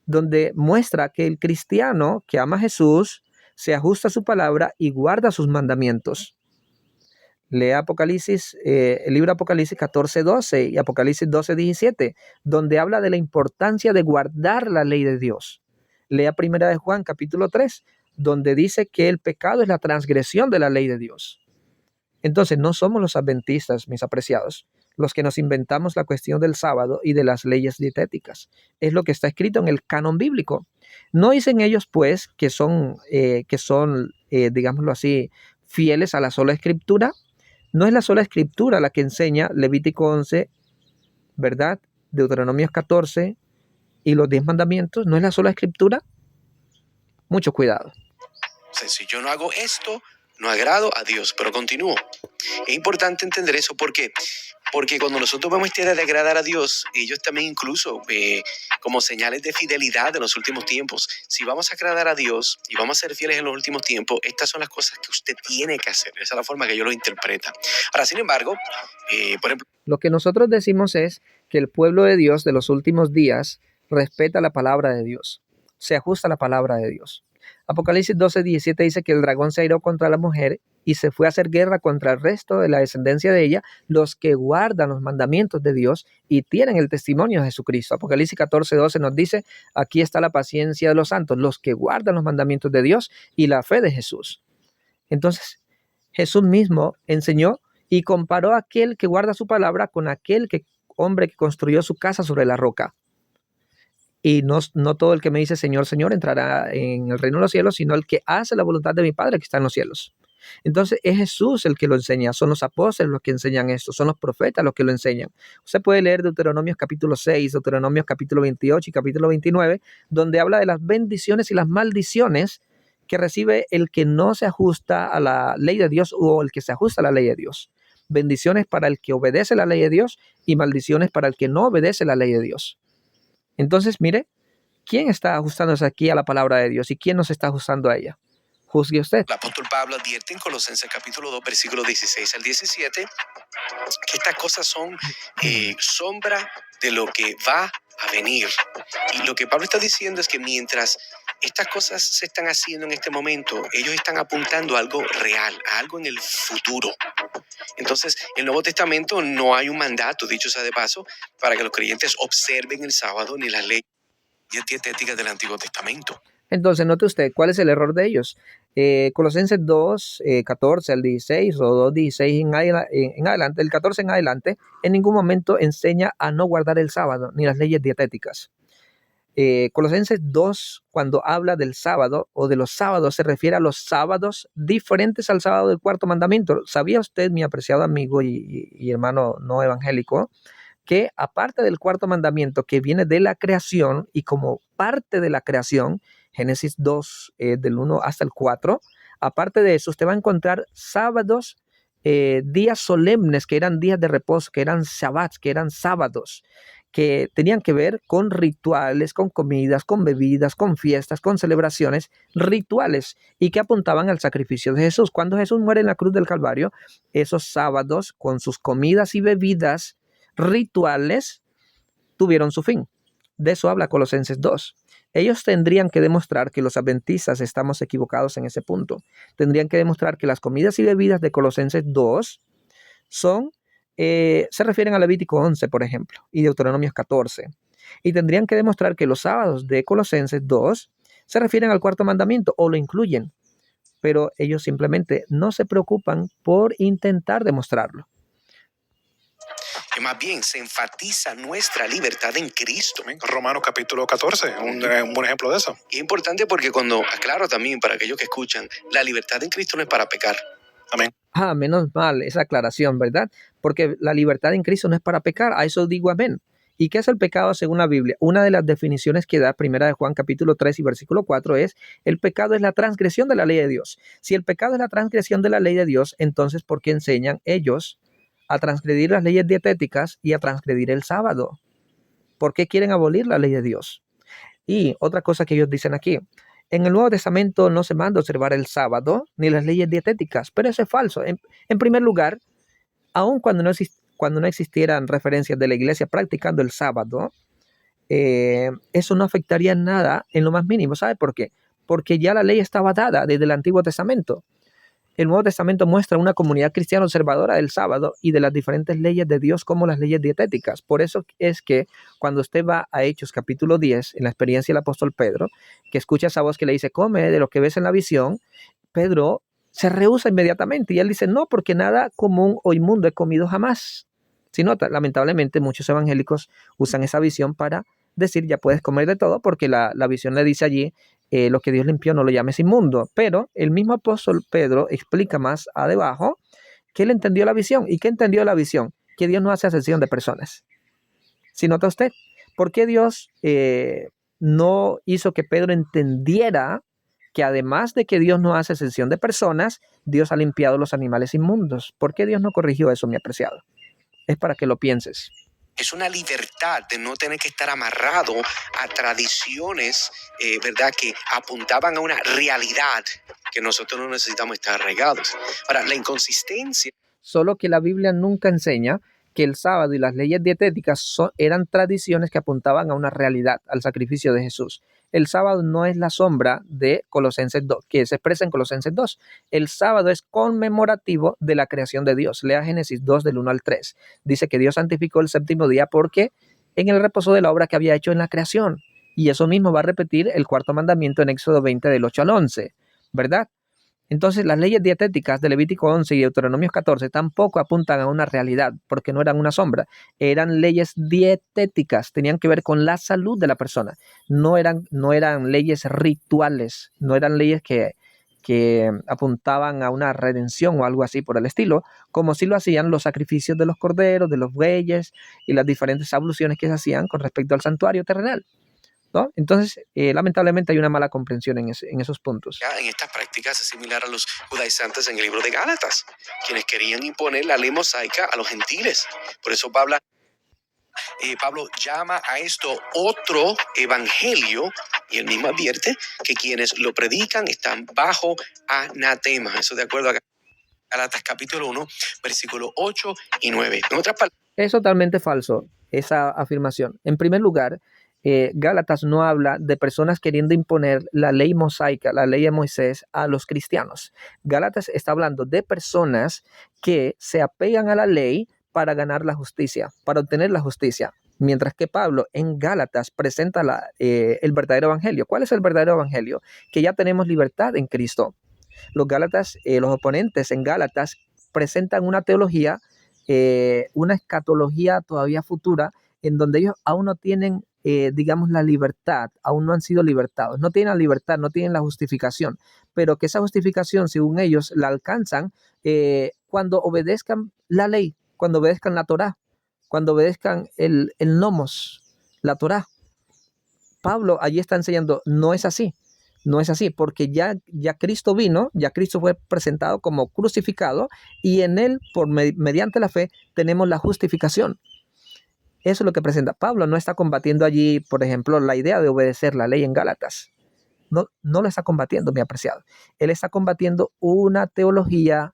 donde muestra que el cristiano que ama a Jesús se ajusta a su palabra y guarda sus mandamientos. Lea Apocalipsis, el libro Apocalipsis 14:12 y Apocalipsis 12:17, donde habla de la importancia de guardar la ley de Dios. Lea Primera de Juan capítulo 3, donde dice que el pecado es la transgresión de la ley de Dios. Entonces, no somos los adventistas, mis apreciados, los que nos inventamos la cuestión del sábado y de las leyes dietéticas. Es lo que está escrito en el canon bíblico. No dicen ellos, pues, que son digámoslo así, fieles a la sola escritura. No es la sola escritura la que enseña Levítico 11, ¿verdad? Deuteronomio 14 y los 10 mandamientos. ¿No es la sola escritura? Mucho cuidado. Si yo no hago esto, no agrado a Dios, pero continúo. Es importante entender eso porque cuando nosotros vemos esta idea de agradar a Dios, ellos también incluso como señales de fidelidad en los últimos tiempos. Si vamos a agradar a Dios y vamos a ser fieles en los últimos tiempos, estas son las cosas que usted tiene que hacer. Esa es la forma que ellos lo interpretan. Ahora, sin embargo, por ejemplo... Lo que nosotros decimos es que el pueblo de Dios de los últimos días respeta la palabra de Dios, se ajusta a la palabra de Dios. Apocalipsis 12:17 dice que el dragón se airó contra la mujer y se fue a hacer guerra contra el resto de la descendencia de ella, los que guardan los mandamientos de Dios y tienen el testimonio de Jesucristo. Apocalipsis 14:12 nos dice, aquí está la paciencia de los santos, los que guardan los mandamientos de Dios y la fe de Jesús. Entonces, Jesús mismo enseñó y comparó a aquel que guarda su palabra con aquel hombre que construyó su casa sobre la roca. Y no todo el que me dice Señor, Señor entrará en el reino de los cielos, sino el que hace la voluntad de mi Padre que está en los cielos. Entonces es Jesús el que lo enseña, son los apóstoles los que enseñan esto, son los profetas los que lo enseñan. Usted puede leer Deuteronomios capítulo 6, Deuteronomios capítulo 28 y capítulo 29, donde habla de las bendiciones y las maldiciones que recibe el que no se ajusta a la ley de Dios o el que se ajusta a la ley de Dios. Bendiciones para el que obedece la ley de Dios y maldiciones para el que no obedece la ley de Dios. Entonces, mire, ¿quién está ajustándose aquí a la palabra de Dios y quién nos está ajustando a ella? Juzgue usted. El apóstol Pablo advierte en Colosenses capítulo 2, versículos 16 al 17, que estas cosas son sombra de lo que va a venir. Y lo que Pablo está diciendo es que mientras estas cosas se están haciendo en este momento, ellos están apuntando a algo real, a algo en el futuro. Entonces, en el Nuevo Testamento no hay un mandato, dicho sea de paso, para que los creyentes observen el sábado ni las leyes dietéticas del Antiguo Testamento. Entonces, note usted, ¿cuál es el error de ellos? Colosenses 2, 14 al 16 o 2, 16 en adelante, el 14 en adelante, en ningún momento enseña a no guardar el sábado ni las leyes dietéticas. Colosenses 2, cuando habla del sábado o de los sábados, se refiere a los sábados diferentes al sábado del cuarto mandamiento. ¿Sabía usted, mi apreciado amigo y hermano no evangélico, que aparte del cuarto mandamiento que viene de la creación y como parte de la creación, Génesis 2, del 1 hasta el 4, aparte de eso, usted va a encontrar sábados, días solemnes, que eran días de reposo, que eran shabbats, que eran sábados, que tenían que ver con rituales, con comidas, con bebidas, con fiestas, con celebraciones, rituales, y que apuntaban al sacrificio de Jesús. Cuando Jesús muere en la cruz del Calvario, esos sábados, con sus comidas y bebidas rituales, tuvieron su fin. De eso habla Colosenses 2. Ellos tendrían que demostrar que los adventistas estamos equivocados en ese punto. Tendrían que demostrar que las comidas y bebidas de Colosenses 2 se refieren a Levítico 11, por ejemplo, y Deuteronomio 14. Y tendrían que demostrar que los sábados de Colosenses 2 se refieren al cuarto mandamiento o lo incluyen. Pero ellos simplemente no se preocupan por intentar demostrarlo. Que más bien se enfatiza nuestra libertad en Cristo. Romanos capítulo 14, un buen ejemplo de eso. Y es importante porque cuando, aclaro también para aquellos que escuchan, la libertad en Cristo no es para pecar. Amén. Menos mal esa aclaración, ¿verdad? Porque la libertad en Cristo no es para pecar, a eso digo amén. ¿Y qué es el pecado según la Biblia? Una de las definiciones que da Primera de Juan capítulo 3 y versículo 4 es: el pecado es la transgresión de la ley de Dios. Si el pecado es la transgresión de la ley de Dios, entonces ¿por qué enseñan ellos a transgredir las leyes dietéticas y a transgredir el sábado? ¿Por qué quieren abolir la ley de Dios? Y otra cosa que ellos dicen aquí: en el Nuevo Testamento no se manda observar el sábado ni las leyes dietéticas, pero eso es falso. En primer lugar, aun cuando no existieran referencias de la iglesia practicando el sábado, eso no afectaría nada en lo más mínimo. ¿Sabe por qué? Porque ya la ley estaba dada desde el Antiguo Testamento. El Nuevo Testamento muestra una comunidad cristiana observadora del sábado y de las diferentes leyes de Dios como las leyes dietéticas. Por eso es que cuando usted va a Hechos capítulo 10, en la experiencia del apóstol Pedro, que escucha esa voz que le dice: come de lo que ves en la visión, Pedro se rehúsa inmediatamente y él dice: no, porque nada común o inmundo he comido jamás. Si nota, lamentablemente muchos evangélicos usan esa visión para decir: ya puedes comer de todo, porque la visión le dice allí: lo que Dios limpió no lo llames inmundo. Pero el mismo apóstol Pedro explica más abajo que él entendió la visión. ¿Y qué entendió la visión? Que Dios no hace acepción de personas. ¿Sí nota usted? ¿Por qué Dios no hizo que Pedro entendiera que además de que Dios no hace acepción de personas, Dios ha limpiado los animales inmundos? ¿Por qué Dios no corrigió eso, mi apreciado? Es para que lo pienses. Es una libertad de no tener que estar amarrado a tradiciones, ¿verdad?, que apuntaban a una realidad que nosotros no necesitamos estar arraigados. Ahora, la inconsistencia. Solo que la Biblia nunca enseña que el sábado y las leyes dietéticas eran tradiciones que apuntaban a una realidad, al sacrificio de Jesús. El sábado no es la sombra de Colosenses 2, que se expresa en Colosenses 2. El sábado es conmemorativo de la creación de Dios. Lea Génesis 2 del 1 al 3. Dice que Dios santificó el séptimo día porque en el reposo de la obra que había hecho en la creación. Y eso mismo va a repetir el cuarto mandamiento en Éxodo 20 del 8 al 11, ¿verdad? Entonces las leyes dietéticas de Levítico 11 y Deuteronomio 14 tampoco apuntan a una realidad, porque no eran una sombra, eran leyes dietéticas, tenían que ver con la salud de la persona, no eran leyes rituales, no eran leyes que que apuntaban a una redención o algo así por el estilo, como si lo hacían los sacrificios de los corderos, de los bueyes y las diferentes abluciones que se hacían con respecto al santuario terrenal, ¿no? Entonces, lamentablemente hay una mala comprensión en esos puntos. En estas prácticas es similar a los judaizantes en el libro de Gálatas, quienes querían imponer la ley mosaica a los gentiles. Por eso Pablo llama a esto otro evangelio, y él mismo advierte que quienes lo predican están bajo anatema. Eso de acuerdo a Gálatas capítulo 1, versículo 8 y 9. En otras palabras, Es totalmente falso esa afirmación. En primer lugar, Gálatas no habla de personas queriendo imponer la ley mosaica, la ley de Moisés, a los cristianos. Gálatas está hablando de personas que se apegan a la ley para ganar la justicia, para obtener la justicia. Mientras que Pablo en Gálatas presenta el verdadero evangelio. ¿Cuál es el verdadero evangelio? Que ya tenemos libertad en Cristo. Los Gálatas, los oponentes en Gálatas presentan una teología, una escatología todavía futura, en donde ellos aún no tienen, digamos, la libertad, aún no han sido libertados, no tienen la libertad, no tienen la justificación, pero que esa justificación, según ellos, la alcanzan cuando obedezcan la ley, cuando obedezcan la Torá, cuando obedezcan el nomos, la Torá. Pablo allí está enseñando, no es así. No es así, porque ya Cristo vino, ya Cristo fue presentado como crucificado y en él, mediante la fe, tenemos la justificación. Eso es lo que presenta. Pablo no está combatiendo allí, por ejemplo, la idea de obedecer la ley en Gálatas. No lo está combatiendo, mi apreciado. Él está combatiendo una teología,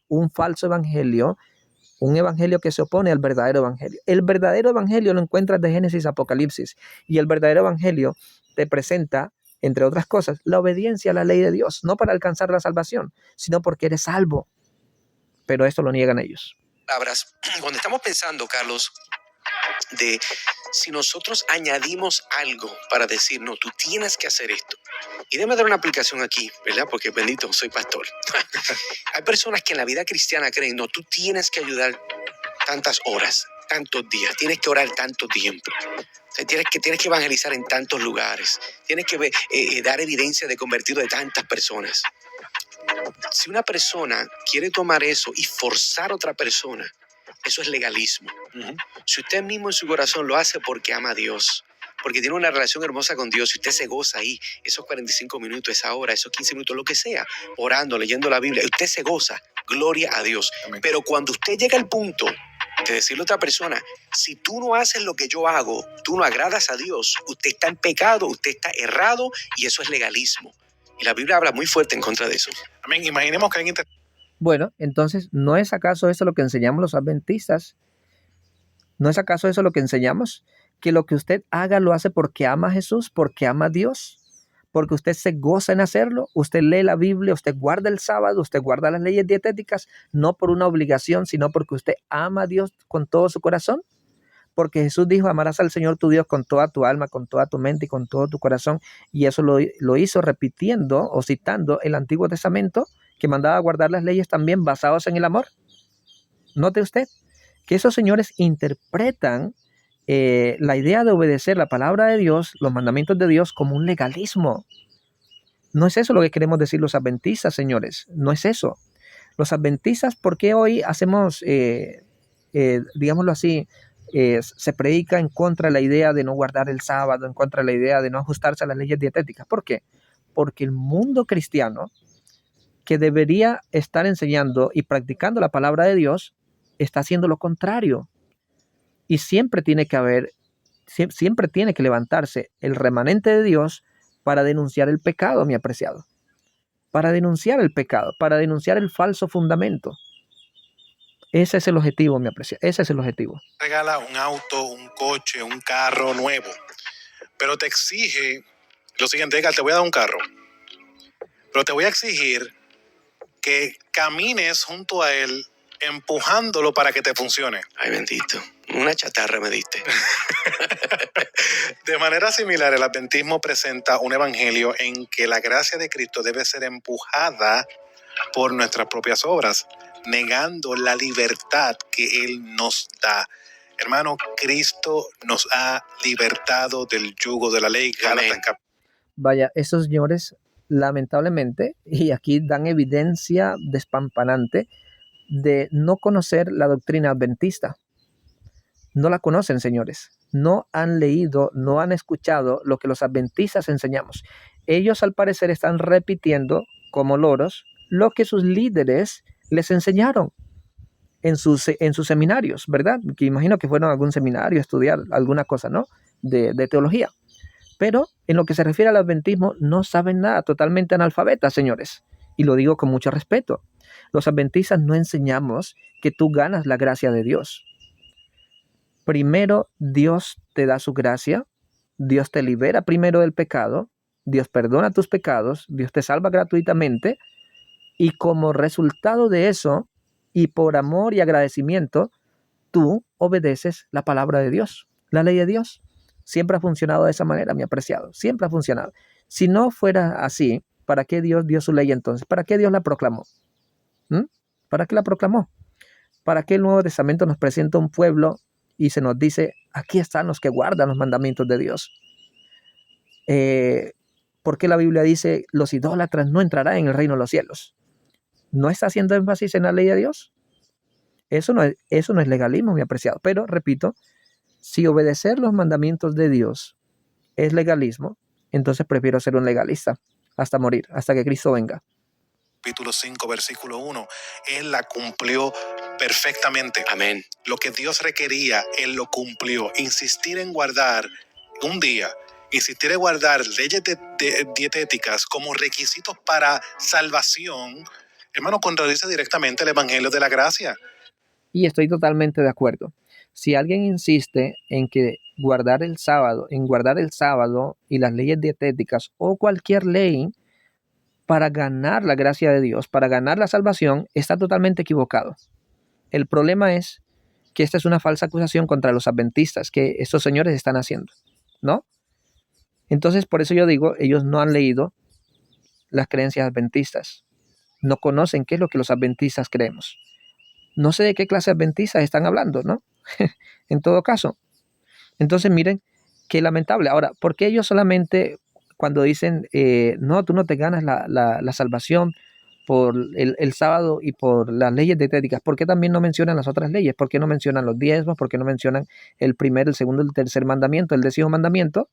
un falso evangelio, un evangelio que se opone al verdadero evangelio. El verdadero evangelio lo encuentras de Génesis a Apocalipsis y el verdadero evangelio te presenta, entre otras cosas, la obediencia a la ley de Dios, no para alcanzar la salvación, sino porque eres salvo. Pero esto lo niegan ellos. Cuando estamos pensando, Carlos, de si nosotros añadimos algo para decir, no, tú tienes que hacer esto. Y déjame dar una aplicación aquí, ¿verdad? Porque bendito, soy pastor. Hay personas que en la vida cristiana creen, no, tú tienes que ayudar tantas horas, tantos días, tienes que orar tanto tiempo. Tienes que evangelizar en tantos lugares, tienes que dar evidencia de convertido de tantas personas. Si una persona quiere tomar eso y forzar a otra persona, eso es legalismo. Si usted mismo en su corazón lo hace porque ama a Dios, porque tiene una relación hermosa con Dios, y usted se goza ahí, esos 45 minutos, esa hora, esos 15 minutos, lo que sea, orando, leyendo la Biblia, usted se goza, gloria a Dios. Amén. Pero cuando usted llega al punto de decirle a otra persona, si tú no haces lo que yo hago, tú no agradas a Dios, usted está en pecado, usted está errado, y eso es legalismo. Y la Biblia habla muy fuerte en contra de eso. Amén. Imaginemos que alguien Bueno, entonces, ¿no es acaso eso lo que enseñamos los adventistas? ¿No es acaso eso lo que enseñamos? Que lo que usted haga lo hace porque ama a Jesús, porque ama a Dios, porque usted se goza en hacerlo, usted lee la Biblia, usted guarda el sábado, usted guarda las leyes dietéticas, no por una obligación, sino porque usted ama a Dios con todo su corazón. Porque Jesús dijo, amarás al Señor tu Dios con toda tu alma, con toda tu mente y con todo tu corazón. Y eso lo hizo repitiendo o citando el Antiguo Testamento, que mandaba a guardar las leyes también basados en el amor. Note usted que esos señores interpretan la idea de obedecer la palabra de Dios, los mandamientos de Dios, como un legalismo. No es eso lo que queremos decir los adventistas, señores. No es eso. Los adventistas, ¿por qué hoy hacemos, digámoslo así, se predica en contra de la idea de no guardar el sábado, en contra de la idea de no ajustarse a las leyes dietéticas? ¿Por qué? Porque el mundo cristiano, que debería estar enseñando y practicando la palabra de Dios, está haciendo lo contrario. Y siempre tiene que levantarse el remanente de Dios para denunciar el pecado, mi apreciado. Para denunciar el pecado, para denunciar el falso fundamento. Ese es el objetivo, mi apreciado. Ese es el objetivo. Regala un auto, un coche, un carro nuevo, pero te exige lo siguiente: te voy a dar un carro, pero te voy a exigir que camines junto a él empujándolo para que te funcione. Ay, bendito. Una chatarra me diste. De manera similar, el adventismo presenta un evangelio en que la gracia de Cristo debe ser empujada por nuestras propias obras, negando la libertad que Él nos da. Hermano, Cristo nos ha libertado del yugo de la ley. Vaya, esos señores lamentablemente, y aquí dan evidencia despampanante de no conocer la doctrina adventista. No la conocen, señores. No han leído, no han escuchado lo que los adventistas enseñamos. Ellos, al parecer, están repitiendo como loros lo que sus líderes les enseñaron en sus seminarios, ¿verdad? Que imagino que fueron a algún seminario a estudiar alguna cosa, ¿no? De teología. Pero en lo que se refiere al adventismo, no saben nada, totalmente analfabetas, señores. Y lo digo con mucho respeto. Los adventistas no enseñamos que tú ganas la gracia de Dios. Primero, Dios te da su gracia, Dios te libera primero del pecado, Dios perdona tus pecados, Dios te salva gratuitamente, y como resultado de eso, y por amor y agradecimiento, tú obedeces la palabra de Dios, la ley de Dios. Siempre ha funcionado de esa manera, mi apreciado, siempre ha funcionado. Si no fuera así, ¿para qué Dios dio su ley entonces? ¿Para qué Dios la proclamó? ¿Para qué la proclamó? ¿Para qué el Nuevo Testamento nos presenta un pueblo y se nos dice, aquí están los que guardan los mandamientos de Dios? ¿Por qué la Biblia dice, los idólatras no entrarán en el reino de los cielos? ¿No está haciendo énfasis en la ley de Dios? Eso no es legalismo, mi apreciado. Pero, repito, si obedecer los mandamientos de Dios es legalismo, entonces prefiero ser un legalista hasta morir, hasta que Cristo venga. Capítulo 5, versículo 1. Él la cumplió perfectamente. Amén. Lo que Dios requería, Él lo cumplió. Insistir en guardar un día, insistir en guardar leyes dietéticas como requisitos para salvación, hermano, contradice directamente el Evangelio de la Gracia. Y estoy totalmente de acuerdo. Si alguien insiste en que guardar el sábado y las leyes dietéticas o cualquier ley para ganar la gracia de Dios, para ganar la salvación, está totalmente equivocado. El problema es que esta es una falsa acusación contra los adventistas que estos señores están haciendo, ¿no? Entonces, por eso yo digo, ellos no han leído las creencias adventistas. No conocen qué es lo que los adventistas creemos. No sé de qué clase de adventistas están hablando, ¿no? En todo caso. Entonces, miren, qué lamentable. Ahora, ¿por qué ellos solamente cuando dicen, no, tú no te ganas la salvación por el sábado y por las leyes dietéticas? ¿Por qué también no mencionan las otras leyes? ¿Por qué no mencionan los diezmos? ¿Por qué no mencionan el primer, el segundo, el tercer mandamiento, el 10º mandamiento?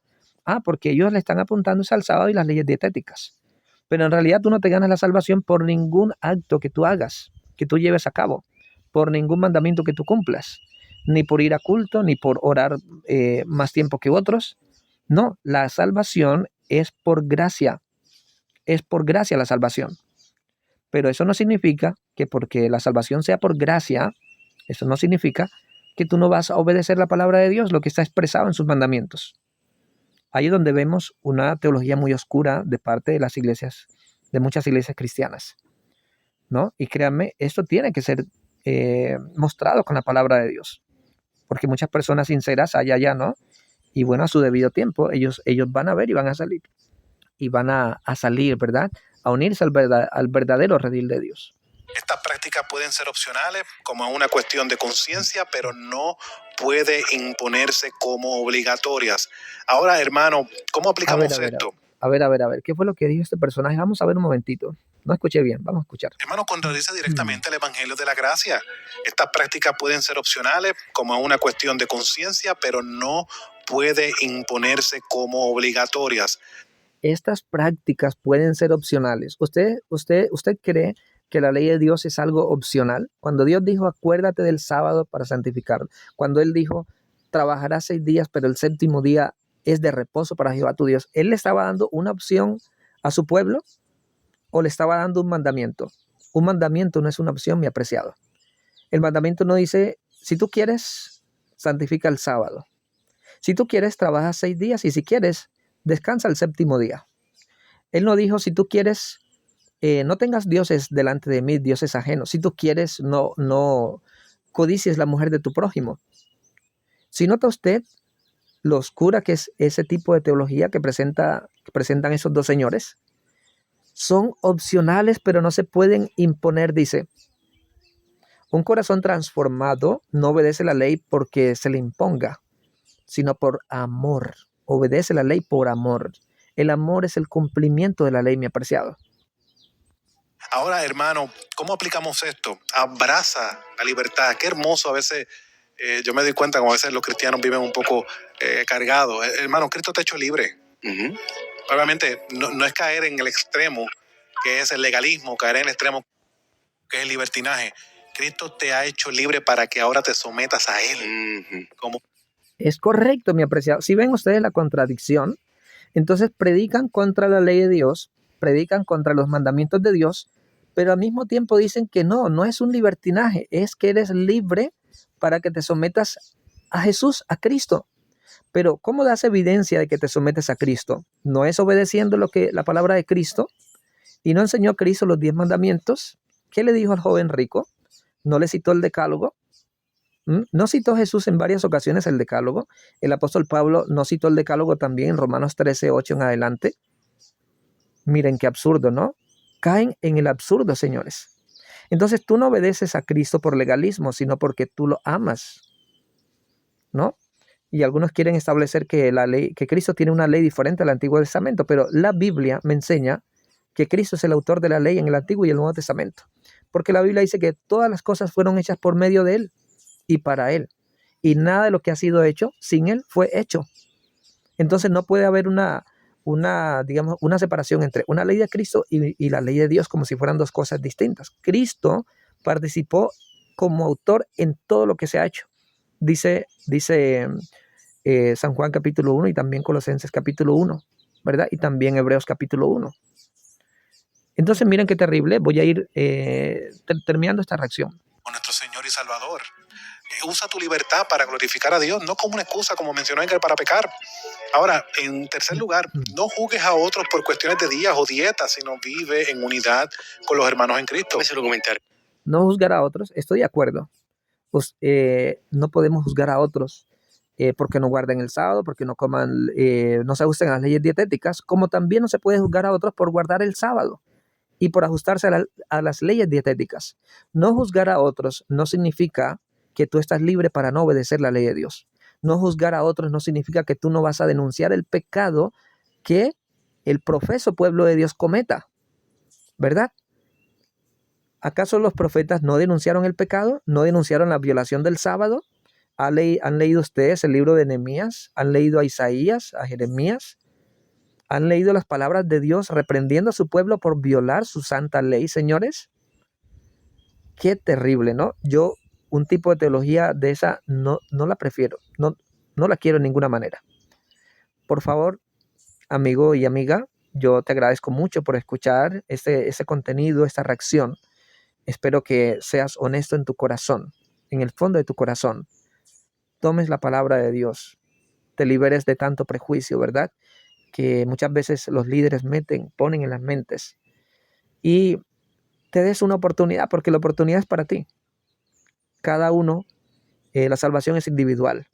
Porque ellos le están apuntándose al sábado y las leyes dietéticas. Pero en realidad tú no te ganas la salvación por ningún acto que tú hagas, que tú lleves a cabo, por ningún mandamiento que tú cumplas, ni por ir a culto, ni por orar más tiempo que otros. No, la salvación es por gracia la salvación. Pero eso no significa que porque la salvación sea por gracia, eso no significa que tú no vas a obedecer la palabra de Dios, lo que está expresado en sus mandamientos. Ahí es donde vemos una teología muy oscura de parte de las iglesias, de muchas iglesias cristianas, ¿no? Y créanme, esto tiene que ser mostrado con la palabra de Dios, porque muchas personas sinceras hay allá, ¿no? Y bueno, a su debido tiempo, ellos van a ver y van a salir. Y van a salir, ¿verdad? A unirse al verdadero redil de Dios. Estas prácticas pueden ser opcionales como una cuestión de conciencia, pero no puede imponerse como obligatorias. Ahora, hermano, ¿cómo aplicamos esto? A ver. ¿Qué fue lo que dijo este personaje? Vamos a ver un momentito. No escuché bien, vamos a escuchar. Hermano, contradice directamente el Evangelio de la Gracia. Estas prácticas pueden ser opcionales como una cuestión de conciencia, pero no puede imponerse como obligatorias. Estas prácticas pueden ser opcionales. ¿Usted cree que la ley de Dios es algo opcional? Cuando Dios dijo, acuérdate del sábado para santificarlo. Cuando Él dijo, trabajarás 6 días, pero el 7º día es de reposo para Jehová tu Dios. ¿Él le estaba dando una opción a su pueblo o le estaba dando un mandamiento? Un mandamiento no es una opción, mi apreciado. El mandamiento no dice, si tú quieres, santifica el sábado. Si tú quieres, trabaja 6 días y si quieres, descansa el 7º día. Él no dijo, si tú quieres, no tengas dioses delante de mí, dioses ajenos. Si tú quieres, no codicies la mujer de tu prójimo. Si nota usted lo oscura que es ese tipo de teología que presentan esos dos señores, son opcionales, pero no se pueden imponer, dice. Un corazón transformado no obedece la ley porque se le imponga, sino por amor. Obedece la ley por amor. El amor es el cumplimiento de la ley, mi apreciado. Ahora, hermano, ¿cómo aplicamos esto? Abraza la libertad. Qué hermoso a veces. Yo me doy cuenta como a veces los cristianos viven un poco cargados. Hermano, Cristo te ha hecho libre. Ujú. Obviamente, no es caer en el extremo, que es el legalismo, caer en el extremo, que es el libertinaje. Cristo te ha hecho libre para que ahora te sometas a Él. Ujú. Como Es correcto, mi apreciado. Si ven ustedes la contradicción, entonces predican contra la ley de Dios, predican contra los mandamientos de Dios, pero al mismo tiempo dicen que no es un libertinaje, es que eres libre para que te sometas a Jesús, a Cristo. Pero ¿cómo das evidencia de que te sometes a Cristo? ¿No es obedeciendo lo que la palabra de Cristo? ¿Y no enseñó Cristo los 10 mandamientos? ¿Qué le dijo al joven rico? ¿No le citó el decálogo? ¿No citó Jesús en varias ocasiones el decálogo? El apóstol Pablo no citó el decálogo también en Romanos 13:8 en adelante. Miren qué absurdo, ¿no? Caen en el absurdo, señores. Entonces tú no obedeces a Cristo por legalismo, sino porque tú lo amas, ¿no? Y algunos quieren establecer que la ley, que Cristo tiene una ley diferente al Antiguo Testamento, pero la Biblia me enseña que Cristo es el autor de la ley en el Antiguo y el Nuevo Testamento. Porque la Biblia dice que todas las cosas fueron hechas por medio de Él y para Él. Y nada de lo que ha sido hecho sin Él fue hecho. Entonces no puede haber digamos, una separación entre una ley de Cristo y la ley de Dios como si fueran dos cosas distintas. Cristo participó como autor en todo lo que se ha hecho. Dice San Juan capítulo 1 y también Colosenses capítulo 1, ¿verdad? Y también Hebreos capítulo 1. Entonces miren qué terrible. Voy a ir terminando esta reacción. con nuestro Señor y Salvador. Usa tu libertad para glorificar a Dios, no como una excusa, como mencionó Edgar, para pecar. Ahora, en tercer lugar, no juzgues a otros por cuestiones de días o dietas, sino vive en unidad con los hermanos en Cristo. Ese es el comentario. No juzgar a otros, estoy de acuerdo. Pues, no podemos juzgar a otros porque no guarden el sábado, porque no coman, no se ajusten a las leyes dietéticas, como también no se puede juzgar a otros por guardar el sábado y por ajustarse a las leyes dietéticas. No juzgar a otros no significa que tú estás libre para no obedecer la ley de Dios. No juzgar a otros no significa que tú no vas a denunciar el pecado que el profeso pueblo de Dios cometa, ¿verdad? ¿Acaso los profetas no denunciaron el pecado? ¿No denunciaron la violación del sábado? ¿Han leído ustedes el libro de Nehemías? ¿Han leído a Isaías, a Jeremías? ¿Han leído las palabras de Dios reprendiendo a su pueblo por violar su santa ley, señores? Qué terrible, ¿no? Yo un tipo de teología de esa no la prefiero, no la quiero de ninguna manera. Por favor, amigo y amiga, yo te agradezco mucho por escuchar ese contenido, esta reacción. Espero que seas honesto en tu corazón, en el fondo de tu corazón. Tomes la palabra de Dios, te liberes de tanto prejuicio, ¿verdad? Que muchas veces los líderes ponen en las mentes, y te des una oportunidad, porque la oportunidad es para ti. Cada uno, la salvación es individual.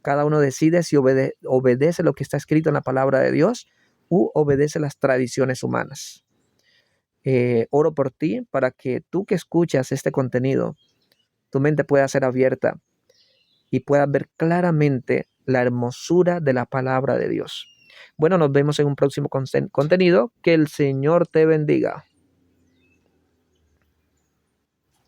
Cada uno decide si obedece lo que está escrito en la palabra de Dios u obedece las tradiciones humanas. Oro por ti para que tú que escuchas este contenido, tu mente pueda ser abierta y puedas ver claramente la hermosura de la palabra de Dios. Bueno, nos vemos en un próximo contenido. Que el Señor te bendiga.